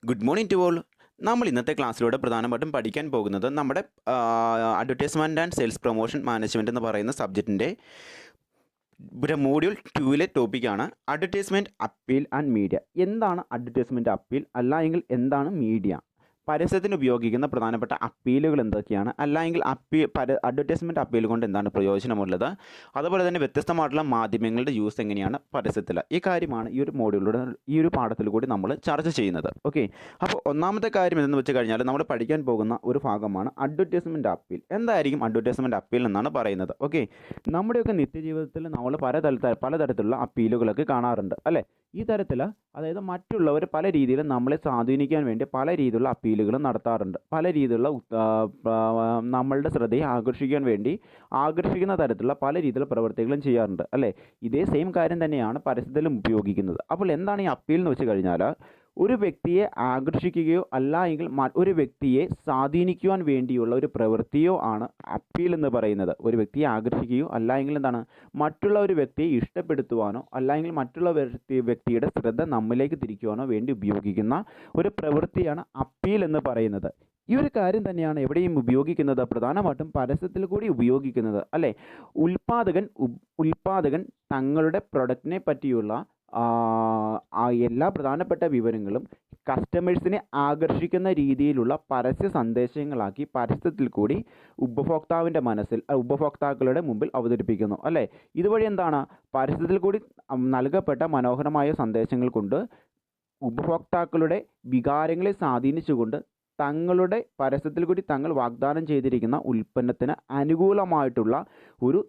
Good morning to all. നമ്മൾ ഇന്നത്തെ ക്ലാസ്സിലൂടെ പ്രധാനമായിട്ടും പഠിക്കാൻ പോകുന്നത് നമ്മുടെ advertisement and sales promotion management എന്ന് പറയുന്ന സബ്ജക്റ്റിൻ്റെ മോഡ്യൂൾ 2 ടോപ്പിക്കാണ് അഡ്വർടൈസ്മെൻറ്റ് അപ്പീൽ ആൻഡ് മീഡിയ. എന്താണ് അഡ്വർടൈസ്മെൻറ്റ് അപ്പീൽ, അല്ല എങ്കിൽ എന്താണ് മീഡിയ? പരസ്യത്തിന് ഉപയോഗിക്കുന്ന പ്രധാനപ്പെട്ട അപ്പീലുകൾ എന്തൊക്കെയാണ്, അല്ലെങ്കിൽ അഡ്വർടൈസ്മെൻറ്റ് അപ്പീൽ കൊണ്ട് എന്താണ് പ്രയോജനമുള്ളത്, അതുപോലെ തന്നെ വ്യത്യസ്തമായിട്ടുള്ള മാധ്യമങ്ങളുടെ യൂസ് എങ്ങനെയാണ് പരസ്യത്തിൽ, ഈ കാര്യമാണ് ഈ ഒരു മോഡ്യൂളിലൂടെ ഈ ഒരു പാഠത്തിൽ കൂടി നമ്മൾ ചർച്ച ചെയ്യുന്നത്. ഓക്കെ, അപ്പോൾ ഒന്നാമത്തെ കാര്യം എന്തെന്ന് വെച്ച് കഴിഞ്ഞാൽ നമ്മൾ പഠിക്കാൻ പോകുന്ന ഒരു ഭാഗമാണ് അഡ്വർടൈസ്മെൻറ്റ് അപ്പീൽ. എന്തായിരിക്കും അഡ്വർടൈസ്മെൻറ്റ് അപ്പീൽ എന്നാണ് പറയുന്നത്? ഓക്കെ, നമ്മുടെയൊക്കെ നിത്യജീവിതത്തിൽ നമ്മൾ പലതരത്തിലുള്ള അപ്പീലുകളൊക്കെ കാണാറുണ്ട് അല്ലേ? ഈ തരത്തിൽ, അതായത് മറ്റുള്ളവർ പല രീതിയിലും നമ്മളെ സ്വാധീനിക്കാൻ വേണ്ടി പല രീതിയിലുള്ള അപ്പീലുകൾ നടത്താറുണ്ട്. പല രീതിയിലുള്ള നമ്മളുടെ ശ്രദ്ധയെ ആകർഷിക്കുന്ന തരത്തിലുള്ള പല രീതിയിലുള്ള പ്രവൃത്തികളും ചെയ്യാറുണ്ട് അല്ലേ? ഇതേ സെയിം കാര്യം തന്നെയാണ് പരസ്യത്തിലും ഉപയോഗിക്കുന്നത്. അപ്പോൾ എന്താണ് ഈ അപ്പീൽ എന്ന് വെച്ച് കഴിഞ്ഞാൽ, ഒരു വ്യക്തിയെ ആകർഷിക്കുകയോ അല്ല എങ്കിൽ ഒരു വ്യക്തിയെ സ്വാധീനിക്കുവാൻ വേണ്ടിയുള്ള ഒരു പ്രവൃത്തിയോ ആണ് അപ്പീൽ എന്ന് പറയുന്നത്. ഒരു വ്യക്തിയെ ആകർഷിക്കുകയോ അല്ല എങ്കിൽ എന്താണ്, മറ്റുള്ള ഒരു വ്യക്തിയെ ഇഷ്ടപ്പെടുത്തുവാനോ അല്ലെങ്കിൽ മറ്റുള്ള വ്യക്തിയുടെ ശ്രദ്ധ നമ്മിലേക്ക് തിരിക്കുവാനോ വേണ്ടി ഉപയോഗിക്കുന്ന ഒരു പ്രവൃത്തിയാണ് അപ്പീൽ എന്ന് പറയുന്നത്. ഈ ഒരു കാര്യം തന്നെയാണ് എവിടെയും ഉപയോഗിക്കുന്നത്, പ്രധാനമായിട്ടും പരസ്യത്തിൽ കൂടി ഉപയോഗിക്കുന്നത് അല്ലേ? ഉൽപ്പാദകൻ തങ്ങളുടെ പ്രൊഡക്റ്റിനെ പറ്റിയുള്ള എല്ലാ പ്രധാനപ്പെട്ട വിവരങ്ങളും കസ്റ്റമേഴ്സിനെ ആകർഷിക്കുന്ന രീതിയിലുള്ള പരസ്യ സന്ദേശങ്ങളാക്കി പരസ്യത്തിൽ കൂടി ഉപഭോക്താക്കളുടെ മുമ്പിൽ അവതരിപ്പിക്കുന്നു അല്ലേ? ഇതുവഴി എന്താണ്, പരസ്യത്തിൽ കൂടി നൽകപ്പെട്ട മനോഹരമായ സന്ദേശങ്ങൾ കൊണ്ട് ഉപഭോക്താക്കളുടെ വികാരങ്ങളെ സ്വാധീനിച്ചുകൊണ്ട് തങ്ങളുടെ പരസ്യത്തിൽ കൂടി തങ്ങൾ വാഗ്ദാനം ചെയ്തിരിക്കുന്ന ഉൽപ്പന്നത്തിന് അനുകൂലമായിട്ടുള്ള ഒരു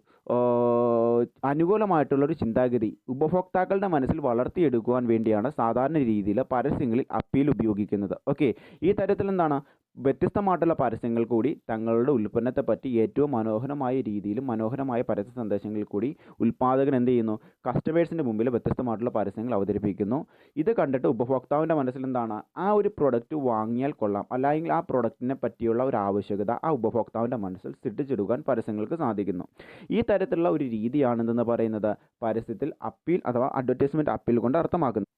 ചിന്താഗതി ഉപഭോക്താക്കളുടെ മനസ്സിൽ വളർത്തിയെടുക്കുവാൻ വേണ്ടിയാണ് സാധാരണ രീതിയിൽ പരസ്യങ്ങളിൽ അപ്പീൽ ഉപയോഗിക്കുന്നത്. ഓക്കെ, ഈ തരത്തിൽ എന്താണ്, വ്യത്യസ്തമായിട്ടുള്ള പരസ്യങ്ങൾ കൂടി തങ്ങളുടെ ഉൽപ്പന്നത്തെ പറ്റി ഏറ്റവും മനോഹരമായ രീതിയിലും മനോഹരമായ പരസ്യ സന്ദേശങ്ങളിൽ കൂടി ഉൽപ്പാദകൻ എന്ത് ചെയ്യുന്നു, കസ്റ്റമേഴ്സിൻ്റെ മുമ്പിൽ വ്യത്യസ്തമായിട്ടുള്ള പരസ്യങ്ങൾ അവതരിപ്പിക്കുന്നു. ഇത് കണ്ടിട്ട് ഉപഭോക്താവിൻ്റെ മനസ്സിൽ എന്താണ്, ആ ഒരു പ്രൊഡക്റ്റ് വാങ്ങിയാൽ കൊള്ളാം, അല്ലെങ്കിൽ ആ പ്രൊഡക്റ്റിനെ പറ്റിയുള്ള ഒരു ആവശ്യകത ആ ഉപഭോക്താവിൻ്റെ മനസ്സിൽ സൃഷ്ടിച്ചെടുക്കാൻ പരസ്യങ്ങൾക്ക് സാധിക്കുന്നു. ഈ തരത്തിലുള്ള ഒരു രീതിയാണ് എന്തെന്ന് പറയുന്നത് പരസ്യത്തിൽ അപ്പീൽ അഥവാ അഡ്വർടൈസ്മെൻറ്റ് അപ്പീൽ കൊണ്ട് അർത്ഥമാക്കുന്നത്.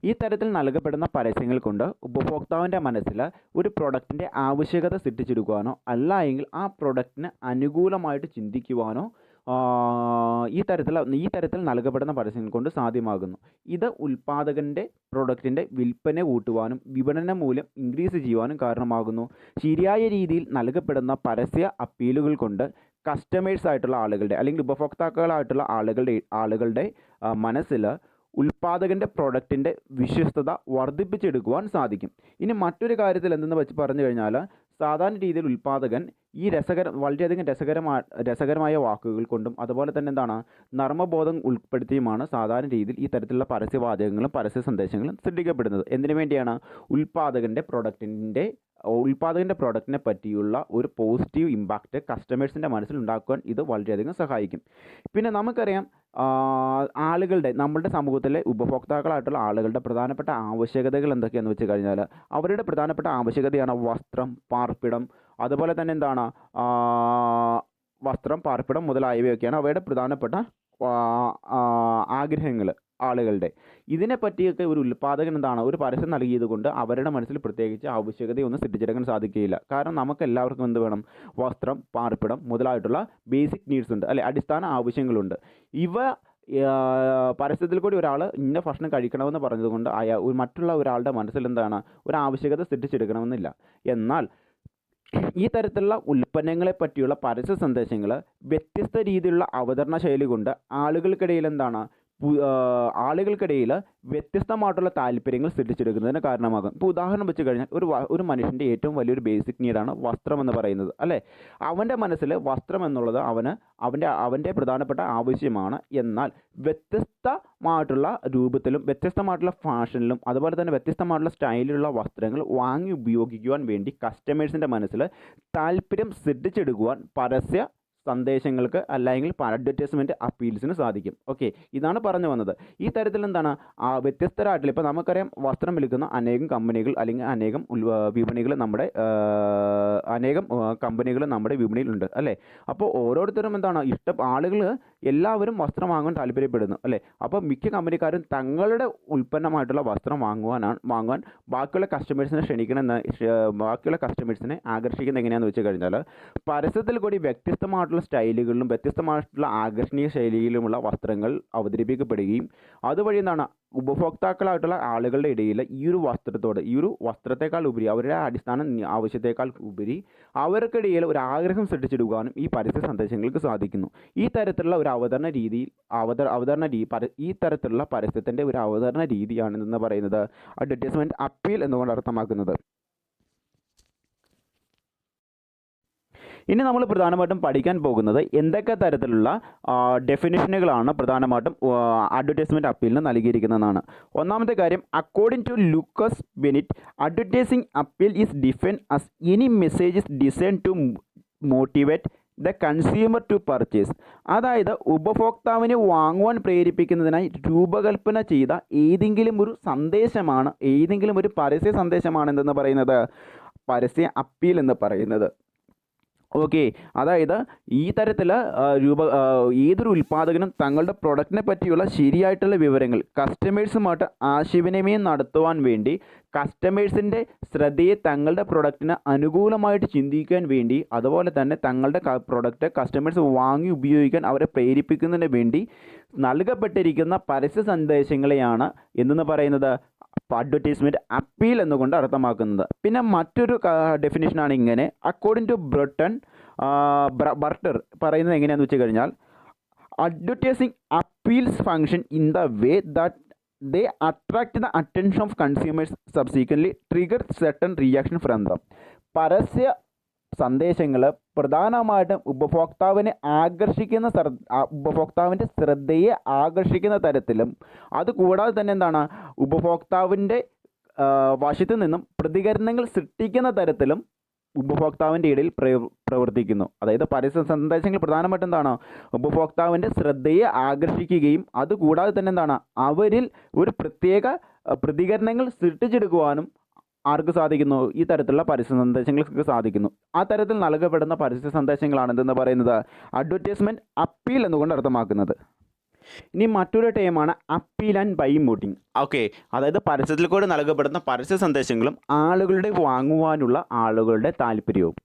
ഈ തരത്തിൽ നൽകപ്പെടുന്ന പരസ്യങ്ങൾ കൊണ്ട് ഉപഭോക്താവിൻ്റെ മനസ്സിൽ ഒരു പ്രൊഡക്റ്റിൻ്റെ ആവശ്യകത സൃഷ്ടിച്ചെടുക്കുവാനോ അല്ല എങ്കിൽ ആ പ്രൊഡക്റ്റിന് അനുകൂലമായിട്ട് ചിന്തിക്കുവാനോ ഈ തരത്തിൽ നൽകപ്പെടുന്ന പരസ്യങ്ങൾ കൊണ്ട് സാധ്യമാകുന്നു. ഇത് ഉൽപ്പാദകൻ്റെ പ്രൊഡക്റ്റിൻ്റെ വിൽപ്പന കൂട്ടുവാനും വിപണന മൂല്യം ഇൻക്രീസ് ചെയ്യുവാനും കാരണമാകുന്നു. ശരിയായ രീതിയിൽ നൽകപ്പെടുന്ന പരസ്യ അപ്പീലുകൾ കൊണ്ട് കസ്റ്റമേഴ്സ് ആയിട്ടുള്ള ആളുകളുടെ അല്ലെങ്കിൽ ഉപഭോക്താക്കളായിട്ടുള്ള ആളുകളുടെ മനസ്സിൽ ഉൽപ്പാദകൻ്റെ പ്രൊഡക്റ്റിൻ്റെ വിശ്വസ്തത വർദ്ധിപ്പിച്ചെടുക്കുവാൻ സാധിക്കും. ഇനി മറ്റൊരു കാര്യത്തിൽ എന്തെന്ന് വെച്ച് പറഞ്ഞു കഴിഞ്ഞാൽ, സാധാരണ രീതിയിൽ ഉൽപ്പാദകൻ ഈ വളരെയധികം രസകരമായ വാക്കുകൾ കൊണ്ടും അതുപോലെ തന്നെ എന്താണ്, നർമ്മബോധം ഉൾപ്പെടുത്തിയുമാണ് സാധാരണ രീതിയിൽ ഈ തരത്തിലുള്ള പരസ്യവാചകങ്ങളും പരസ്യ സന്ദേശങ്ങളും സൃഷ്ടിക്കപ്പെടുന്നത്. എന്തിനു വേണ്ടിയാണ്, ഉൽപ്പാദകൻ്റെ പ്രൊഡക്റ്റിനെ പറ്റിയുള്ള ഒരു പോസിറ്റീവ് ഇമ്പാക്റ്റ് കസ്റ്റമേഴ്സിൻ്റെ മനസ്സിൽ ഉണ്ടാക്കുവാൻ ഇത് വളരെയധികം സഹായിക്കും. പിന്നെ നമുക്കറിയാം, നമ്മളുടെ സമൂഹത്തിലെ ഉപഭോക്താക്കളായിട്ടുള്ള ആളുകളുടെ പ്രധാനപ്പെട്ട ആവശ്യകതകൾ എന്തൊക്കെയാണെന്ന് വെച്ച് കഴിഞ്ഞാൽ, അവരുടെ പ്രധാനപ്പെട്ട ആവശ്യകതയാണ് വസ്ത്രം, പാർപ്പിടം, അതുപോലെ തന്നെ എന്താണ്, വസ്ത്രം, പാർപ്പിടം മുതലായവയൊക്കെയാണ് അവയുടെ പ്രധാനപ്പെട്ട ആഗ്രഹങ്ങൾ ആളുകളുടെ. ഇതിനെ പറ്റിയൊക്കെ ഒരു ഉൽപ്പാദകൻ എന്താണ്, ഒരു പരസ്യം നൽകിയത് കൊണ്ട് അവരുടെ മനസ്സിൽ പ്രത്യേകിച്ച് ആവശ്യകതയൊന്നും സൃഷ്ടിച്ചെടുക്കാൻ സാധിക്കുകയില്ല. കാരണം നമുക്ക് എല്ലാവർക്കും എന്ത് വേണം, വസ്ത്രം, പാർപ്പിടം മുതലായിട്ടുള്ള ബേസിക് നീഡ്സ് ഉണ്ട് അല്ലെ, അടിസ്ഥാന ആവശ്യങ്ങളുണ്ട്. ഇവ പരസ്യത്തിൽ കൂടി ഒരാൾ ഇന്ന ഭക്ഷണം കഴിക്കണമെന്ന് പറഞ്ഞതുകൊണ്ട് മറ്റുള്ള ഒരാളുടെ മനസ്സിൽ എന്താണ്, ഒരു ആവശ്യകത സൃഷ്ടിച്ചെടുക്കണമെന്നില്ല. എന്നാൽ ഈ തരത്തിലുള്ള ഉൽപ്പന്നങ്ങളെ പറ്റിയുള്ള പരസ്യ സന്ദേശങ്ങൾ വ്യത്യസ്ത രീതിയിലുള്ള അവതരണ ശൈലി കൊണ്ട് ആളുകൾക്കിടയിൽ വ്യത്യസ്തമായിട്ടുള്ള താല്പര്യങ്ങൾ സൃഷ്ടിച്ചെടുക്കുന്നതിന് കാരണമാകും. ഇപ്പോൾ ഉദാഹരണം വെച്ച് കഴിഞ്ഞാൽ, ഒരു മനുഷ്യൻ്റെ ഏറ്റവും വലിയൊരു ബേസിക് നീഡാണ് വസ്ത്രം എന്ന് പറയുന്നത് അല്ലേ? അവൻ്റെ മനസ്സിൽ വസ്ത്രം എന്നുള്ളത് അവൻ്റെ പ്രധാനപ്പെട്ട ആവശ്യമാണ്. എന്നാൽ വ്യത്യസ്തമായിട്ടുള്ള രൂപത്തിലും വ്യത്യസ്തമായിട്ടുള്ള ഫാഷനിലും അതുപോലെ തന്നെ വ്യത്യസ്തമായിട്ടുള്ള സ്റ്റൈലിലുള്ള വസ്ത്രങ്ങൾ വാങ്ങി ഉപയോഗിക്കുവാൻ വേണ്ടി കസ്റ്റമേഴ്സിൻ്റെ മനസ്സിൽ താല്പര്യം സൃഷ്ടിച്ചെടുക്കുവാൻ പരസ്യ സന്ദേശങ്ങൾക്ക് അല്ലെങ്കിൽ അഡ്വർടൈസ്മെൻറ്റ് അപ്പീൽസിന് സാധിക്കും. ഓക്കെ, ഇതാണ് പറഞ്ഞു വന്നത്. ഈ തരത്തിൽ എന്താണ്, വ്യത്യസ്തരായിട്ടുള്ള, ഇപ്പോൾ നമുക്കറിയാം വസ്ത്രം വിൽക്കുന്ന അനേകം കമ്പനികൾ അല്ലെങ്കിൽ അനേകം കമ്പനികൾ നമ്മുടെ വിപണിയിലുണ്ട് അല്ലേ? അപ്പോൾ ഓരോരുത്തരും എന്താണ്, ആളുകൾ എല്ലാവരും വസ്ത്രം വാങ്ങാൻ താല്പര്യപ്പെടുന്നു അല്ലേ. അപ്പോൾ മിക്ക കമ്പനിക്കാരും തങ്ങളുടെ ഉൽപ്പന്നമായിട്ടുള്ള വസ്ത്രം വാങ്ങുവാൻ ബാക്കിയുള്ള കസ്റ്റമേഴ്സിനെ ആകർഷിക്കുന്നത് എങ്ങനെയാണെന്ന് വെച്ച് കഴിഞ്ഞാൽ പരസ്യത്തിൽ കൂടി വ്യത്യസ്തമായിട്ടുള്ള സ്റ്റൈലുകളിലും വ്യത്യസ്തമായിട്ടുള്ള ആകർഷണീയ ശൈലിയിലുമുള്ള വസ്ത്രങ്ങൾ അവതരിപ്പിക്കപ്പെടുകയും അതുവഴി എന്താണ് ഉപഭോക്താക്കളായിട്ടുള്ള ആളുകളുടെ ഇടയിൽ ഈ ഒരു വസ്ത്രത്തെക്കാൾ ഉപരി അവരുടെ അടിസ്ഥാന ആവശ്യത്തെക്കാൾ ഉപരി അവർക്കിടയിൽ ഒരു ആഗ്രഹം സൃഷ്ടിച്ചെടുക്കാനും ഈ പരസ്യ സന്ദേശങ്ങൾക്ക് സാധിക്കുന്നു. ഈ തരത്തിലുള്ള ഒരു ഈ തരത്തിലുള്ള പരസ്യത്തിൻ്റെ ഒരു അവതരണ രീതിയാണെന്ന് പറയുന്നത് അഡ്വർടൈസ്മെൻറ്റ് അപ്പീൽ എന്നുകൊണ്ട് അർത്ഥമാക്കുന്നത്. ഇനി നമ്മൾ പ്രധാനമായിട്ടും പഠിക്കാൻ പോകുന്നത് എന്തൊക്കെ തരത്തിലുള്ള ഡെഫിനിഷനുകളാണ് പ്രധാനമായിട്ടും അഡ്വർടൈസ്മെൻറ്റ് അപ്പീലിന് നൽകിയിരിക്കുന്നതെന്നാണ്. ഒന്നാമത്തെ കാര്യം, according to Lucas Bennett, advertising appeal is defined as any messages design to motivate the consumer to purchase. അതായത് ഉപഭോക്താവിനെ വാങ്ങുവാൻ പ്രേരിപ്പിക്കുന്നതിനായി രൂപകൽപ്പന ചെയ്ത ഏതെങ്കിലും ഒരു സന്ദേശമാണ്, ഏതെങ്കിലും ഒരു പരസ്യ സന്ദേശമാണ് എന്തെന്ന് പറയുന്നത് പരസ്യ അപ്പീൽ എന്ന് പറയുന്നത്. ഓക്കെ, അതായത് ഈ തരത്തിൽ ഏതൊരു ഉൽപ്പാദകനും തങ്ങളുടെ പ്രൊഡക്റ്റിനെ പറ്റിയുള്ള ശരിയായിട്ടുള്ള വിവരങ്ങൾ കസ്റ്റമേഴ്സുമായിട്ട് ആശയവിനിമയം നടത്തുവാൻ വേണ്ടി കസ്റ്റമേഴ്സിൻ്റെ ശ്രദ്ധയെ തങ്ങളുടെ പ്രൊഡക്റ്റിന് അനുകൂലമായിട്ട് ചിന്തിക്കാൻ വേണ്ടി അതുപോലെ തന്നെ തങ്ങളുടെ പ്രൊഡക്റ്റ് കസ്റ്റമേഴ്സ് വാങ്ങി ഉപയോഗിക്കാൻ അവരെ പ്രേരിപ്പിക്കുന്നതിന് വേണ്ടി നൽകപ്പെട്ടിരിക്കുന്ന പരസ്യ സന്ദേശങ്ങളെയാണ് എന്തെന്ന് പറയുന്നത് അഡ്വർടൈസ്മെൻറ്റ് അപ്പീൽ എന്നുകൊണ്ട് അർത്ഥമാക്കുന്നത്. പിന്നെ മറ്റൊരു ഡെഫിനിഷനാണ് ഇങ്ങനെ, അക്കോർഡിംഗ് ടു ബർട്ടർ പറയുന്നത് എങ്ങനെയാണെന്ന് വെച്ച് കഴിഞ്ഞാൽ advertising appeals function in the way that they attract the attention of consumers subsequently trigger certain reaction from them. പരസ്യ സന്ദേശങ്ങൾ പ്രധാനമായിട്ടും ഉപഭോക്താവിൻ്റെ ശ്രദ്ധയെ ആകർഷിക്കുന്ന തരത്തിലും അതുകൂടാതെ തന്നെ എന്താണ് ഉപഭോക്താവിൻ്റെ വശത്തു നിന്നും പ്രതികരണങ്ങൾ സൃഷ്ടിക്കുന്ന തരത്തിലും ഉപഭോക്താവിൻ്റെ ഇടയിൽ പ്രവർത്തിക്കുന്നു. അതായത് പരസ്യ സന്ദേശങ്ങൾ പ്രധാനമായിട്ടും എന്താണ് ഉപഭോക്താവിൻ്റെ ശ്രദ്ധയെ ആകർഷിക്കുകയും അതുകൂടാതെ തന്നെ എന്താണ് അവരിൽ ഒരു പ്രത്യേക പ്രതികരണങ്ങൾ സൃഷ്ടിച്ചെടുക്കുവാനും ആർക്ക് സാധിക്കുന്നു? ഈ തരത്തിലുള്ള പരസ്യ സന്ദേശങ്ങൾക്ക് സാധിക്കുന്നു. ആ തരത്തിൽ നൽകപ്പെടുന്ന പരസ്യ സന്ദേശങ്ങളാണ് എന്തെന്ന് പറയുന്നത് അഡ്വർടൈസ്മെൻറ്റ് അപ്പീൽ എന്നുകൊണ്ട് അർത്ഥമാക്കുന്നത്. ഇനി മറ്റൊരു ടൈമാണ് അപ്പീൽ ആൻഡ് ബൈ മോട്ടിംഗ്. ഓക്കെ, അതായത് പരസ്യത്തിൽ കൂടി നൽകപ്പെടുന്ന പരസ്യ സന്ദേശങ്ങളും ആളുകളുടെ വാങ്ങുവാനുള്ള ആളുകളുടെ താല്പര്യവും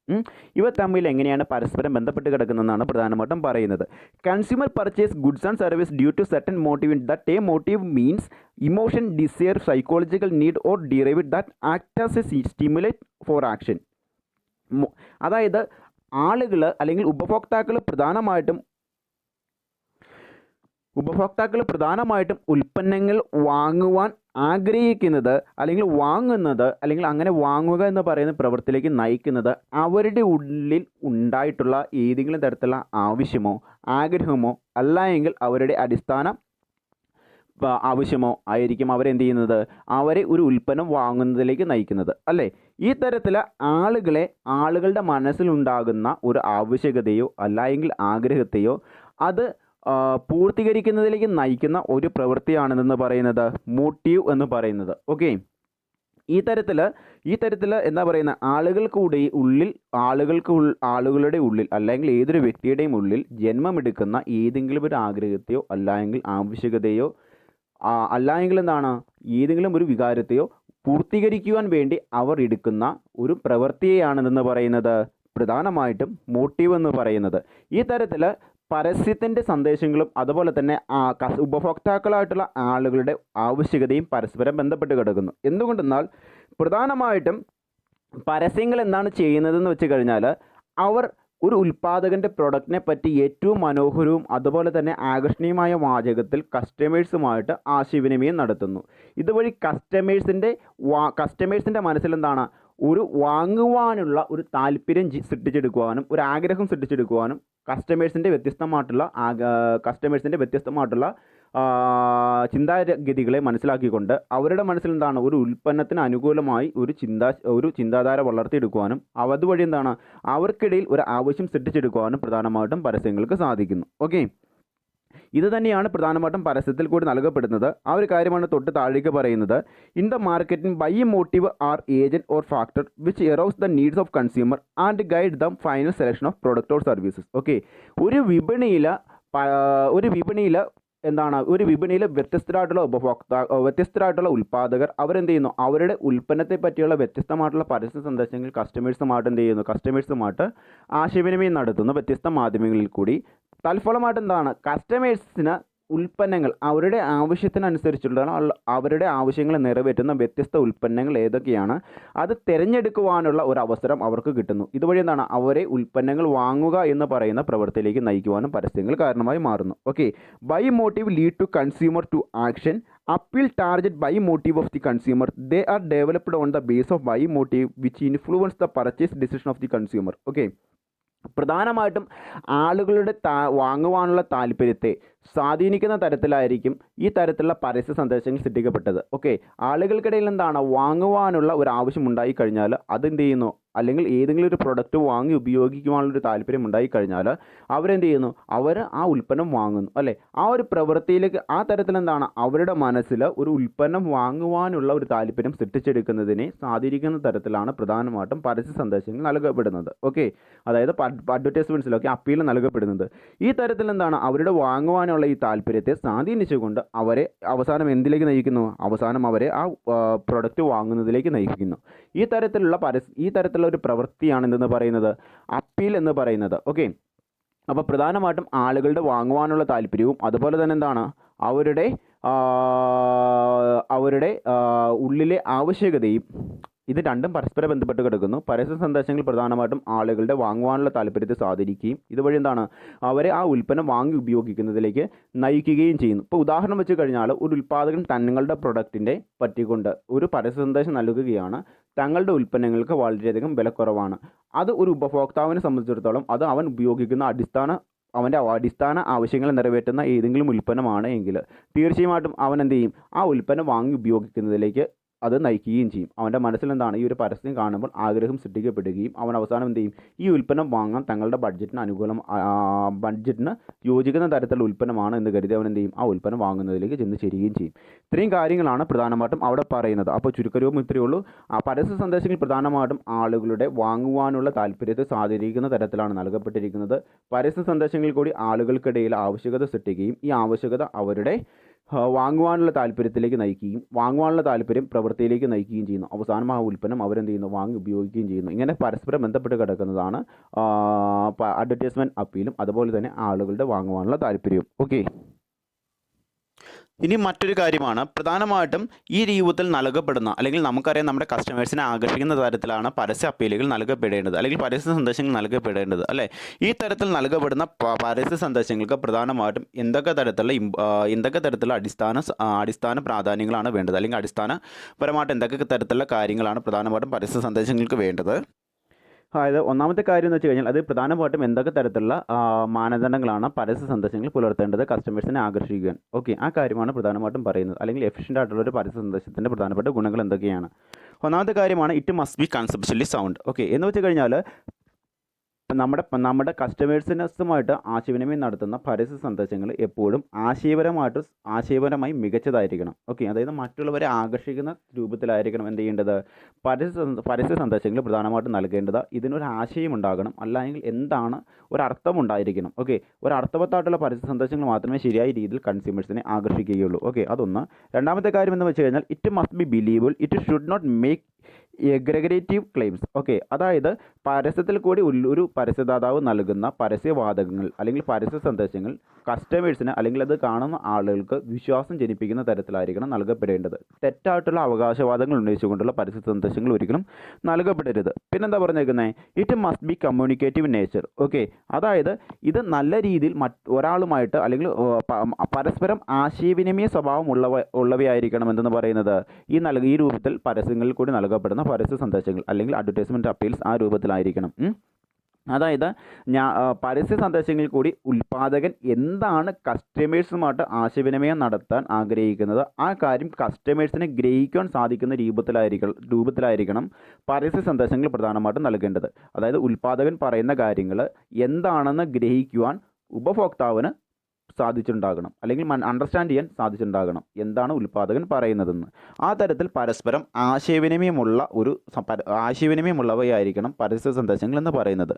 ഇവ തമ്മിൽ എങ്ങനെയാണ് പരസ്പരം ബന്ധപ്പെട്ട് കിടക്കുന്നതെന്നാണ് പ്രധാനമായിട്ടും പറയുന്നത്. Consumer purchase goods and service due to certain motive. That a motive means emotion, desire, psychological need or derive that act as a stimulate for action. അതായത് ആളുകൾ അല്ലെങ്കിൽ ഉപഭോക്താക്കൾ പ്രധാനമായിട്ടും ഉൽപ്പന്നങ്ങൾ വാങ്ങുവാൻ ആഗ്രഹിക്കുന്നത് അല്ലെങ്കിൽ വാങ്ങുന്നത് അല്ലെങ്കിൽ അങ്ങനെ വാങ്ങുക എന്ന് പറയുന്ന പ്രവൃത്തിയിലേക്ക് നയിക്കുന്നത് അവരുടെ ഉള്ളിൽ ഉണ്ടായിട്ടുള്ള ഏതെങ്കിലും തരത്തിലുള്ള ആവശ്യമോ ആഗ്രഹമോ അല്ല എങ്കിൽ അവരുടെ അടിസ്ഥാന ആവശ്യമോ ആയിരിക്കും അവരെന്ത് ചെയ്യുന്നത്, അവരെ ഒരു ഉൽപ്പന്നം വാങ്ങുന്നതിലേക്ക് നയിക്കുന്നത് അല്ലേ. ഈ തരത്തിൽ ആളുകളുടെ മനസ്സിലുണ്ടാകുന്ന ഒരു ആവശ്യകതയോ അല്ല എങ്കിൽ ആഗ്രഹത്തെയോ അത് പൂർത്തീകരിക്കുന്നതിലേക്ക് നയിക്കുന്ന ഒരു പ്രവൃത്തിയാണെന്ന് പറയുന്നത് മോട്ടീവ് എന്ന് പറയുന്നത്. ഓക്കെ, ഈ തരത്തിൽ എന്താ പറയുന്ന ആളുകളുടെ ഉള്ളിൽ അല്ലെങ്കിൽ ഏതൊരു വ്യക്തിയുടെയും ഉള്ളിൽ ജന്മമെടുക്കുന്ന ഏതെങ്കിലും ഒരു ആഗ്രഹത്തെയോ അല്ലെങ്കിൽ ആവശ്യകതയോ അല്ലെങ്കിൽ എന്താണ് ഏതെങ്കിലും ഒരു വികാരത്തെയോ പൂർത്തീകരിക്കുവാൻ വേണ്ടി അവർ എടുക്കുന്ന ഒരു പ്രവൃത്തിയെയാണെന്ന് പറയുന്നത് പ്രധാനമായിട്ടും മോട്ടീവ് എന്ന് പറയുന്നത്. ഈ തരത്തിൽ പരസ്യത്തിൻ്റെ സന്ദേശങ്ങളും അതുപോലെ തന്നെ ഉപഭോക്താക്കളായിട്ടുള്ള ആളുകളുടെ ആവശ്യകതയും പരസ്പരം ബന്ധപ്പെട്ട് കിടക്കുന്നു. എന്തുകൊണ്ടെന്നാൽ പ്രധാനമായിട്ടും പരസ്യങ്ങൾ എന്താണ് ചെയ്യുന്നതെന്ന് വെച്ച് കഴിഞ്ഞാൽ അവർ ഒരു ഉൽപ്പാദകൻ്റെ പ്രൊഡക്റ്റിനെ പറ്റി ഏറ്റവും മനോഹരവും അതുപോലെ തന്നെ ആകർഷണീയമായ വാചകത്തിൽ കസ്റ്റമേഴ്സുമായിട്ട് ആശയവിനിമയം നടത്തുന്നു. ഇതുവഴി കസ്റ്റമേഴ്സിൻ്റെ മനസ്സിൽ എന്താണ് ഒരു വാങ്ങുവാനുള്ള ഒരു താല്പര്യം സൃഷ്ടിച്ചെടുക്കുവാനും ഒരു ആഗ്രഹം സൃഷ്ടിച്ചെടുക്കുവാനും കസ്റ്റമേഴ്സിൻ്റെ വ്യത്യസ്തമായിട്ടുള്ള ചിന്താഗതികളെ മനസ്സിലാക്കിക്കൊണ്ട് അവരുടെ മനസ്സിൽ എന്താണ് ഒരു ഉൽപ്പന്നത്തിന് അനുകൂലമായി ഒരു ചിന്താധാര വളർത്തിയെടുക്കുവാനും അതുവഴി എന്താണ് അവർക്കിടയിൽ ഒരു ആവശ്യം സൃഷ്ടിച്ചെടുക്കുവാനും പ്രധാനമായിട്ടും പരസ്യങ്ങൾക്ക് സാധിക്കുന്നു. ഓക്കെ, ഇത് തന്നെയാണ് പ്രധാനമായിട്ടും പരസ്യത്തിൽ കൂടി നൽകപ്പെടുന്നത്. ആ ഒരു കാര്യമാണ് തൊട്ട് താഴേക്ക് പറയുന്നത്. In the marketing buy a motive are agent or factor which arouse the needs of consumer and guide them final selection of product or services. Okay, ഒരു വിപണിയിൽ ഒരു വിപണിയിൽ ഒരു വിപണിയിൽ വ്യത്യസ്തരായിട്ടുള്ള ഉൽപ്പാദകർ അവരെന്ത് ചെയ്യുന്നു, അവരുടെ ഉൽപ്പന്നത്തെ പറ്റിയുള്ള വ്യത്യസ്തമായിട്ടുള്ള പരസ്യ സന്ദേശങ്ങൾ കസ്റ്റമേഴ്സുമായിട്ട് ആശയവിനിമയം നടത്തുന്നു വ്യത്യസ്ത മാധ്യമങ്ങളിൽ കൂടി. തൽഫലമായിട്ട് കസ്റ്റമേഴ്സിന് ഉൽപ്പന്നങ്ങൾ അവരുടെ ആവശ്യത്തിനനുസരിച്ചുള്ള അവരുടെ ആവശ്യങ്ങൾ നിറവേറ്റുന്ന വ്യത്യസ്ത ഉൽപ്പന്നങ്ങൾ ഏതൊക്കെയാണ് അത് തിരഞ്ഞെടുക്കുവാനുള്ള ഒരു അവസരം അവർക്ക് കിട്ടുന്നു. ഇതുവഴി അവരെ ഉൽപ്പന്നങ്ങൾ വാങ്ങുക എന്ന് പറയുന്ന പ്രവൃത്തിയിലേക്ക് നയിക്കുവാനും പരസ്യങ്ങൾ കാരണമായി മാറുന്നു. Okay, buy motive lead to consumer to action. Appeal target buy motive of the consumer. They are developed on the base of buy motive which influence the purchase decision of the consumer. Okay, പ്രധാനമായിട്ടും ആളുകളുടെ വാങ്ങുവാനുള്ള താല്പര്യത്തെ സ്വാധീനിക്കുന്ന തരത്തിലായിരിക്കും ഈ തരത്തിലുള്ള പരസ്യ സന്ദേശങ്ങൾ സൃഷ്ടിക്കപ്പെട്ടത്. Okay, ആളുകൾക്കിടയിൽ വാങ്ങുവാനുള്ള ഒരു ആവശ്യം ഉണ്ടായിക്കഴിഞ്ഞാൽ അതെന്ത് ചെയ്യുന്നു, അല്ലെങ്കിൽ ഏതെങ്കിലും ഒരു പ്രൊഡക്റ്റ് വാങ്ങി ഉപയോഗിക്കുവാനുള്ളൊരു താല്പര്യം ഉണ്ടായിക്കഴിഞ്ഞാൽ അവരെന്ത് ചെയ്യുന്നു, അവർ ആ ഉൽപ്പന്നം വാങ്ങുന്നു അല്ലേ. ആ ഒരു പ്രവൃത്തിയിലേക്ക് ആ തരത്തിൽ അവരുടെ മനസ്സിൽ ഒരു ഉൽപ്പന്നം വാങ്ങുവാനുള്ള ഒരു താല്പര്യം സൃഷ്ടിച്ചെടുക്കുന്നതിനെ സ്വാധീനിക്കുന്ന തരത്തിലാണ് പ്രധാനമായിട്ടും പരസ്യ സന്ദേശങ്ങൾ നൽകപ്പെടുന്നത്. ഓക്കെ, അതായത് അഡ്വർടൈസ്മെൻറ്റ്സിലൊക്കെ അപ്പീൽ നൽകപ്പെടുന്നത്. ഈ തരത്തിൽ അവരുടെ വാങ്ങുവാനുള്ള ഈ താല്പര്യത്തെ സ്വാധീനിച്ചുകൊണ്ട് അവരെ അവസാനം എന്തിലേക്ക് നയിക്കുന്നു, അവസാനം അവരെ ആ പ്രൊഡക്റ്റ് വാങ്ങുന്നതിലേക്ക് നയിക്കുന്നു. ഈ തരത്തിലുള്ള ഒരു പ്രവൃത്തിയാണ് എന്തെന്ന് പറയുന്നത്, അപ്പീൽ എന്ന് പറയുന്നത്. ഓക്കെ, അപ്പോൾ പ്രധാനമായിട്ടും ആളുകളുടെ വാങ്ങുവാനുള്ള താല്പര്യവും അതുപോലെ തന്നെ അവരുടെ ഉള്ളിലെ ആവശ്യകതയും ഇത് രണ്ടും പരസ്പരം ബന്ധപ്പെട്ട് കിടക്കുന്നു. പരസ്യ സന്ദേശങ്ങൾ പ്രധാനമായിട്ടും ആളുകളുടെ വാങ്ങുവാനുള്ള താല്പര്യത്തെ സ്വാധീനിക്കുകയും ഇതുവഴി അവരെ ആ ഉൽപ്പന്നം വാങ്ങി ഉപയോഗിക്കുന്നതിലേക്ക് നയിക്കുകയും ചെയ്യുന്നു. ഇപ്പോൾ ഉദാഹരണം വെച്ച് കഴിഞ്ഞാൽ ഒരു ഉൽപ്പാദകൻ തങ്ങളുടെ പ്രൊഡക്റ്റിൻ്റെ പറ്റിക്കൊണ്ട് ഒരു പരസ്യ സന്ദേശം നൽകുകയാണ്. തങ്ങളുടെ ഉൽപ്പന്നങ്ങൾക്ക് വളരെയധികം വിലക്കുറവാണ്. അത് ഒരു ഉപഭോക്താവിനെ സംബന്ധിച്ചിടത്തോളം അത് അവൻ ഉപയോഗിക്കുന്ന അവൻ്റെ അടിസ്ഥാന ആവശ്യങ്ങൾ നിറവേറ്റുന്ന ഏതെങ്കിലും ഉൽപ്പന്നമാണ് എങ്കിൽ തീർച്ചയായിട്ടും അവൻ എന്ത് ചെയ്യും, ആ ഉൽപ്പന്നം വാങ്ങി ഉപയോഗിക്കുന്നതിലേക്ക് അത് നയിക്കുകയും ചെയ്യും. അവൻ്റെ മനസ്സിൽ ഈ ഒരു പരസ്യം കാണുമ്പോൾ ആഗ്രഹം സൃഷ്ടിക്കപ്പെടുകയും അവൻ അവസാനം എന്ത് ചെയ്യും, ഈ ഉൽപ്പന്നം വാങ്ങാൻ തങ്ങളുടെ ബഡ്ജറ്റിന് യോജിക്കുന്ന തരത്തിലുള്ള ഉൽപ്പന്നമാണ് എന്ന് കരുതി അവൻ എന്ത് ചെയ്യും, ആ ഉൽപ്പന്നം വാങ്ങുന്നതിലേക്ക് ചെന്ന് ചേരുകയും ചെയ്യും. ഇത്രയും കാര്യങ്ങളാണ് പ്രധാനമായിട്ടും അവിടെ പറയുന്നത്. അപ്പോൾ ചുരുക്കരൂപം ഇത്രയേ ഉള്ളൂ. ആ പരസ്യ സന്ദേശങ്ങൾ പ്രധാനമായിട്ടും ആളുകളുടെ വാങ്ങുവാനുള്ള താല്പര്യത്തെ സ്വാധീനിക്കുന്ന തരത്തിലാണ് നൽകപ്പെട്ടിരിക്കുന്നത്. പരസ്യ സന്ദേശങ്ങളിൽ കൂടി ആളുകൾക്കിടയിൽ ആവശ്യകത സൃഷ്ടിക്കുകയും ഈ ആവശ്യകത അവരുടെ വാങ്ങുവാനുള്ള താല്പര്യത്തിലേക്ക് നയിക്കുകയും വാങ്ങുവാനുള്ള താല്പര്യം പ്രവൃത്തിയിലേക്ക് നയിക്കുകയും ചെയ്യുന്നു. അവസാനം ആ ഉൽപ്പന്നം അവരെന്ത് ചെയ്യുന്നു, വാങ്ങി ഉപയോഗിക്കുകയും ചെയ്യുന്നു. ഇങ്ങനെ പരസ്പരം ബന്ധപ്പെട്ട് കിടക്കുന്നതാണ് അഡ്വർടൈസ്മെൻറ്റ് അപ്പീലും അതുപോലെ തന്നെ ആളുകളുടെ വാങ്ങുവാനുള്ള താല്പര്യവും. ഓക്കെ, ഇനി മറ്റൊരു കാര്യമാണ് പ്രധാനമായിട്ടും ഈ രൂപത്തിൽ നൽകപ്പെടുന്ന അല്ലെങ്കിൽ നമുക്കറിയാം നമ്മുടെ കസ്റ്റമേഴ്സിനെ ആകർഷിക്കുന്ന തരത്തിലാണ് പരസ്യ അപ്പീലുകൾ നൽകപ്പെടേണ്ടത് അല്ലെങ്കിൽ പരസ്യ സന്ദേശങ്ങൾ നൽകപ്പെടേണ്ടത് അല്ലേ. ഈ തരത്തിൽ നൽകപ്പെടുന്ന പരസ്യ സന്ദേശങ്ങൾക്ക് പ്രധാനമായിട്ടും എന്തൊക്കെ തരത്തിലുള്ള അടിസ്ഥാന പ്രാധാന്യങ്ങളാണ് വേണ്ടത് അല്ലെങ്കിൽ അടിസ്ഥാനപരമായിട്ട് എന്തൊക്കെ തരത്തിലുള്ള കാര്യങ്ങളാണ് പ്രധാനമായിട്ടും പരസ്യ സന്ദേശങ്ങൾക്ക് വേണ്ടത്. അതായത് ഒന്നാമത്തെ കാര്യം എന്ന് വെച്ച് കഴിഞ്ഞാൽ അത് പ്രധാനമായിട്ടും എന്തൊക്കെ തരത്തിലുള്ള മാനദണ്ഡങ്ങളാണ് പരസ്യ സന്ദേശങ്ങൾ പുലർത്തേണ്ടത് കസ്റ്റമേഴ്സിനെ ആകർഷിക്കാൻ. ഓക്കെ, ആ കാര്യമാണ് പ്രധാനമായിട്ടും പറയുന്നത്. അല്ലെങ്കിൽ എഫിഷ്യൻ്റ് ആയിട്ടുള്ളൊരു പരസ്യ സന്ദേശത്തിൻ്റെ പ്രധാനപ്പെട്ട ഗുണങ്ങൾ എന്തൊക്കെയാണ്. ഒന്നാമത്തെ കാര്യമാണ് it must B conceptually sound. Okay, എന്ന് വെച്ച് കഴിഞ്ഞാൽ നമ്മുടെ കസ്റ്റമേഴ്സിനുമായിട്ട് ആശയവിനിമയം നടത്തുന്ന പരസ്യ സന്ദേശങ്ങൾ എപ്പോഴും ആശയപരമായി മികച്ചതായിരിക്കണം. ഓക്കെ, അതായത് മറ്റുള്ളവരെ ആകർഷിക്കുന്ന രൂപത്തിലായിരിക്കണം എന്ത് ചെയ്യേണ്ടത്, പരസ്യ സന്ദേശങ്ങൾ പ്രധാനമായിട്ടും നൽകേണ്ടത്. ഇതിനൊരു ആശയം ഉണ്ടാകണം, അല്ലെങ്കിൽ എന്താണ് ഒരർത്ഥം ഉണ്ടായിരിക്കണം. ഓക്കെ, ഒരു അർത്ഥവത്തായിട്ടുള്ള പരസ്യ സന്ദേശങ്ങൾ മാത്രമേ ശരിയായ രീതിയിൽ കൺസ്യൂമേഴ്സിനെ ആകർഷിക്കുകയുള്ളൂ. ഓക്കെ, അതൊന്ന്. രണ്ടാമത്തെ കാര്യം എന്ന് വെച്ച് കഴിഞ്ഞാൽ it must be believable. It should not make aggregative claims. Okay, അതായത് പരസ്യത്തിൽ കൂടി ഒരു പരസ്യദാതാവ് നൽകുന്ന പരസ്യവാദങ്ങൾ അല്ലെങ്കിൽ പരസ്യ സന്ദേശങ്ങൾ കസ്റ്റമേഴ്സിന് അല്ലെങ്കിൽ അത് കാണുന്ന ആളുകൾക്ക് വിശ്വാസം ജനിപ്പിക്കുന്ന തരത്തിലായിരിക്കണം നൽകപ്പെടേണ്ടത്. തെറ്റായിട്ടുള്ള അവകാശവാദങ്ങൾ ഉന്നയിച്ചുകൊണ്ടുള്ള പരസ്യ സന്ദേശങ്ങൾ ഒരിക്കലും നൽകപ്പെടരുത്. പിന്നെന്താ പറഞ്ഞേക്കുന്നത്, it must B communicative nature. Okay, അതായത് ഇത് നല്ല രീതിയിൽ ഒരാളുമായിട്ട് അല്ലെങ്കിൽ പരസ്പരം ആശയവിനിമയ സ്വഭാവം ഉള്ളവയായിരിക്കണം എന്തെന്ന് പറയുന്നത് ഈ രൂപത്തിൽ പരസ്യങ്ങളിൽ കൂടി നൽകപ്പെടുന്ന പരസ്യ സന്ദേശങ്ങൾ അല്ലെങ്കിൽ അഡ്വർടൈസ്മെൻറ്റ് അപ്പീൽസ് ആ രൂപത്തിലായിരിക്കണം. അതായത് പരസ്യ സന്ദേശങ്ങളിൽ കൂടി ഉൽപ്പാദകൻ എന്താണ് കസ്റ്റമേഴ്സുമായിട്ട് ആശയവിനിമയം നടത്താൻ ആഗ്രഹിക്കുന്നത് ആ കാര്യം കസ്റ്റമേഴ്സിനെ ഗ്രഹിക്കാൻ സാധിക്കുന്ന രൂപത്തിലായിരിക്കണം പരസ്യ സന്ദേശങ്ങൾ പ്രധാനമായിട്ടും നൽകേണ്ടത്. അതായത് ഉൽപ്പാദകൻ പറയുന്ന കാര്യങ്ങൾ എന്താണെന്ന് ഗ്രഹിക്കുവാൻ ഉപഭോക്താവിന് സാധിച്ചിട്ടുണ്ടാകണം, അല്ലെങ്കിൽ അണ്ടർസ്റ്റാൻഡ് ചെയ്യാൻ സാധിച്ചിട്ടുണ്ടാകണം എന്താണ് ഉൽപ്പാദകൻ പറയുന്നതെന്ന്. ആ തരത്തിൽ പരസ്പരം ആശയവിനിമയമുള്ളവയായിരിക്കണം പരസ്യ സന്ദേശങ്ങൾ എന്ന് പറയുന്നത്.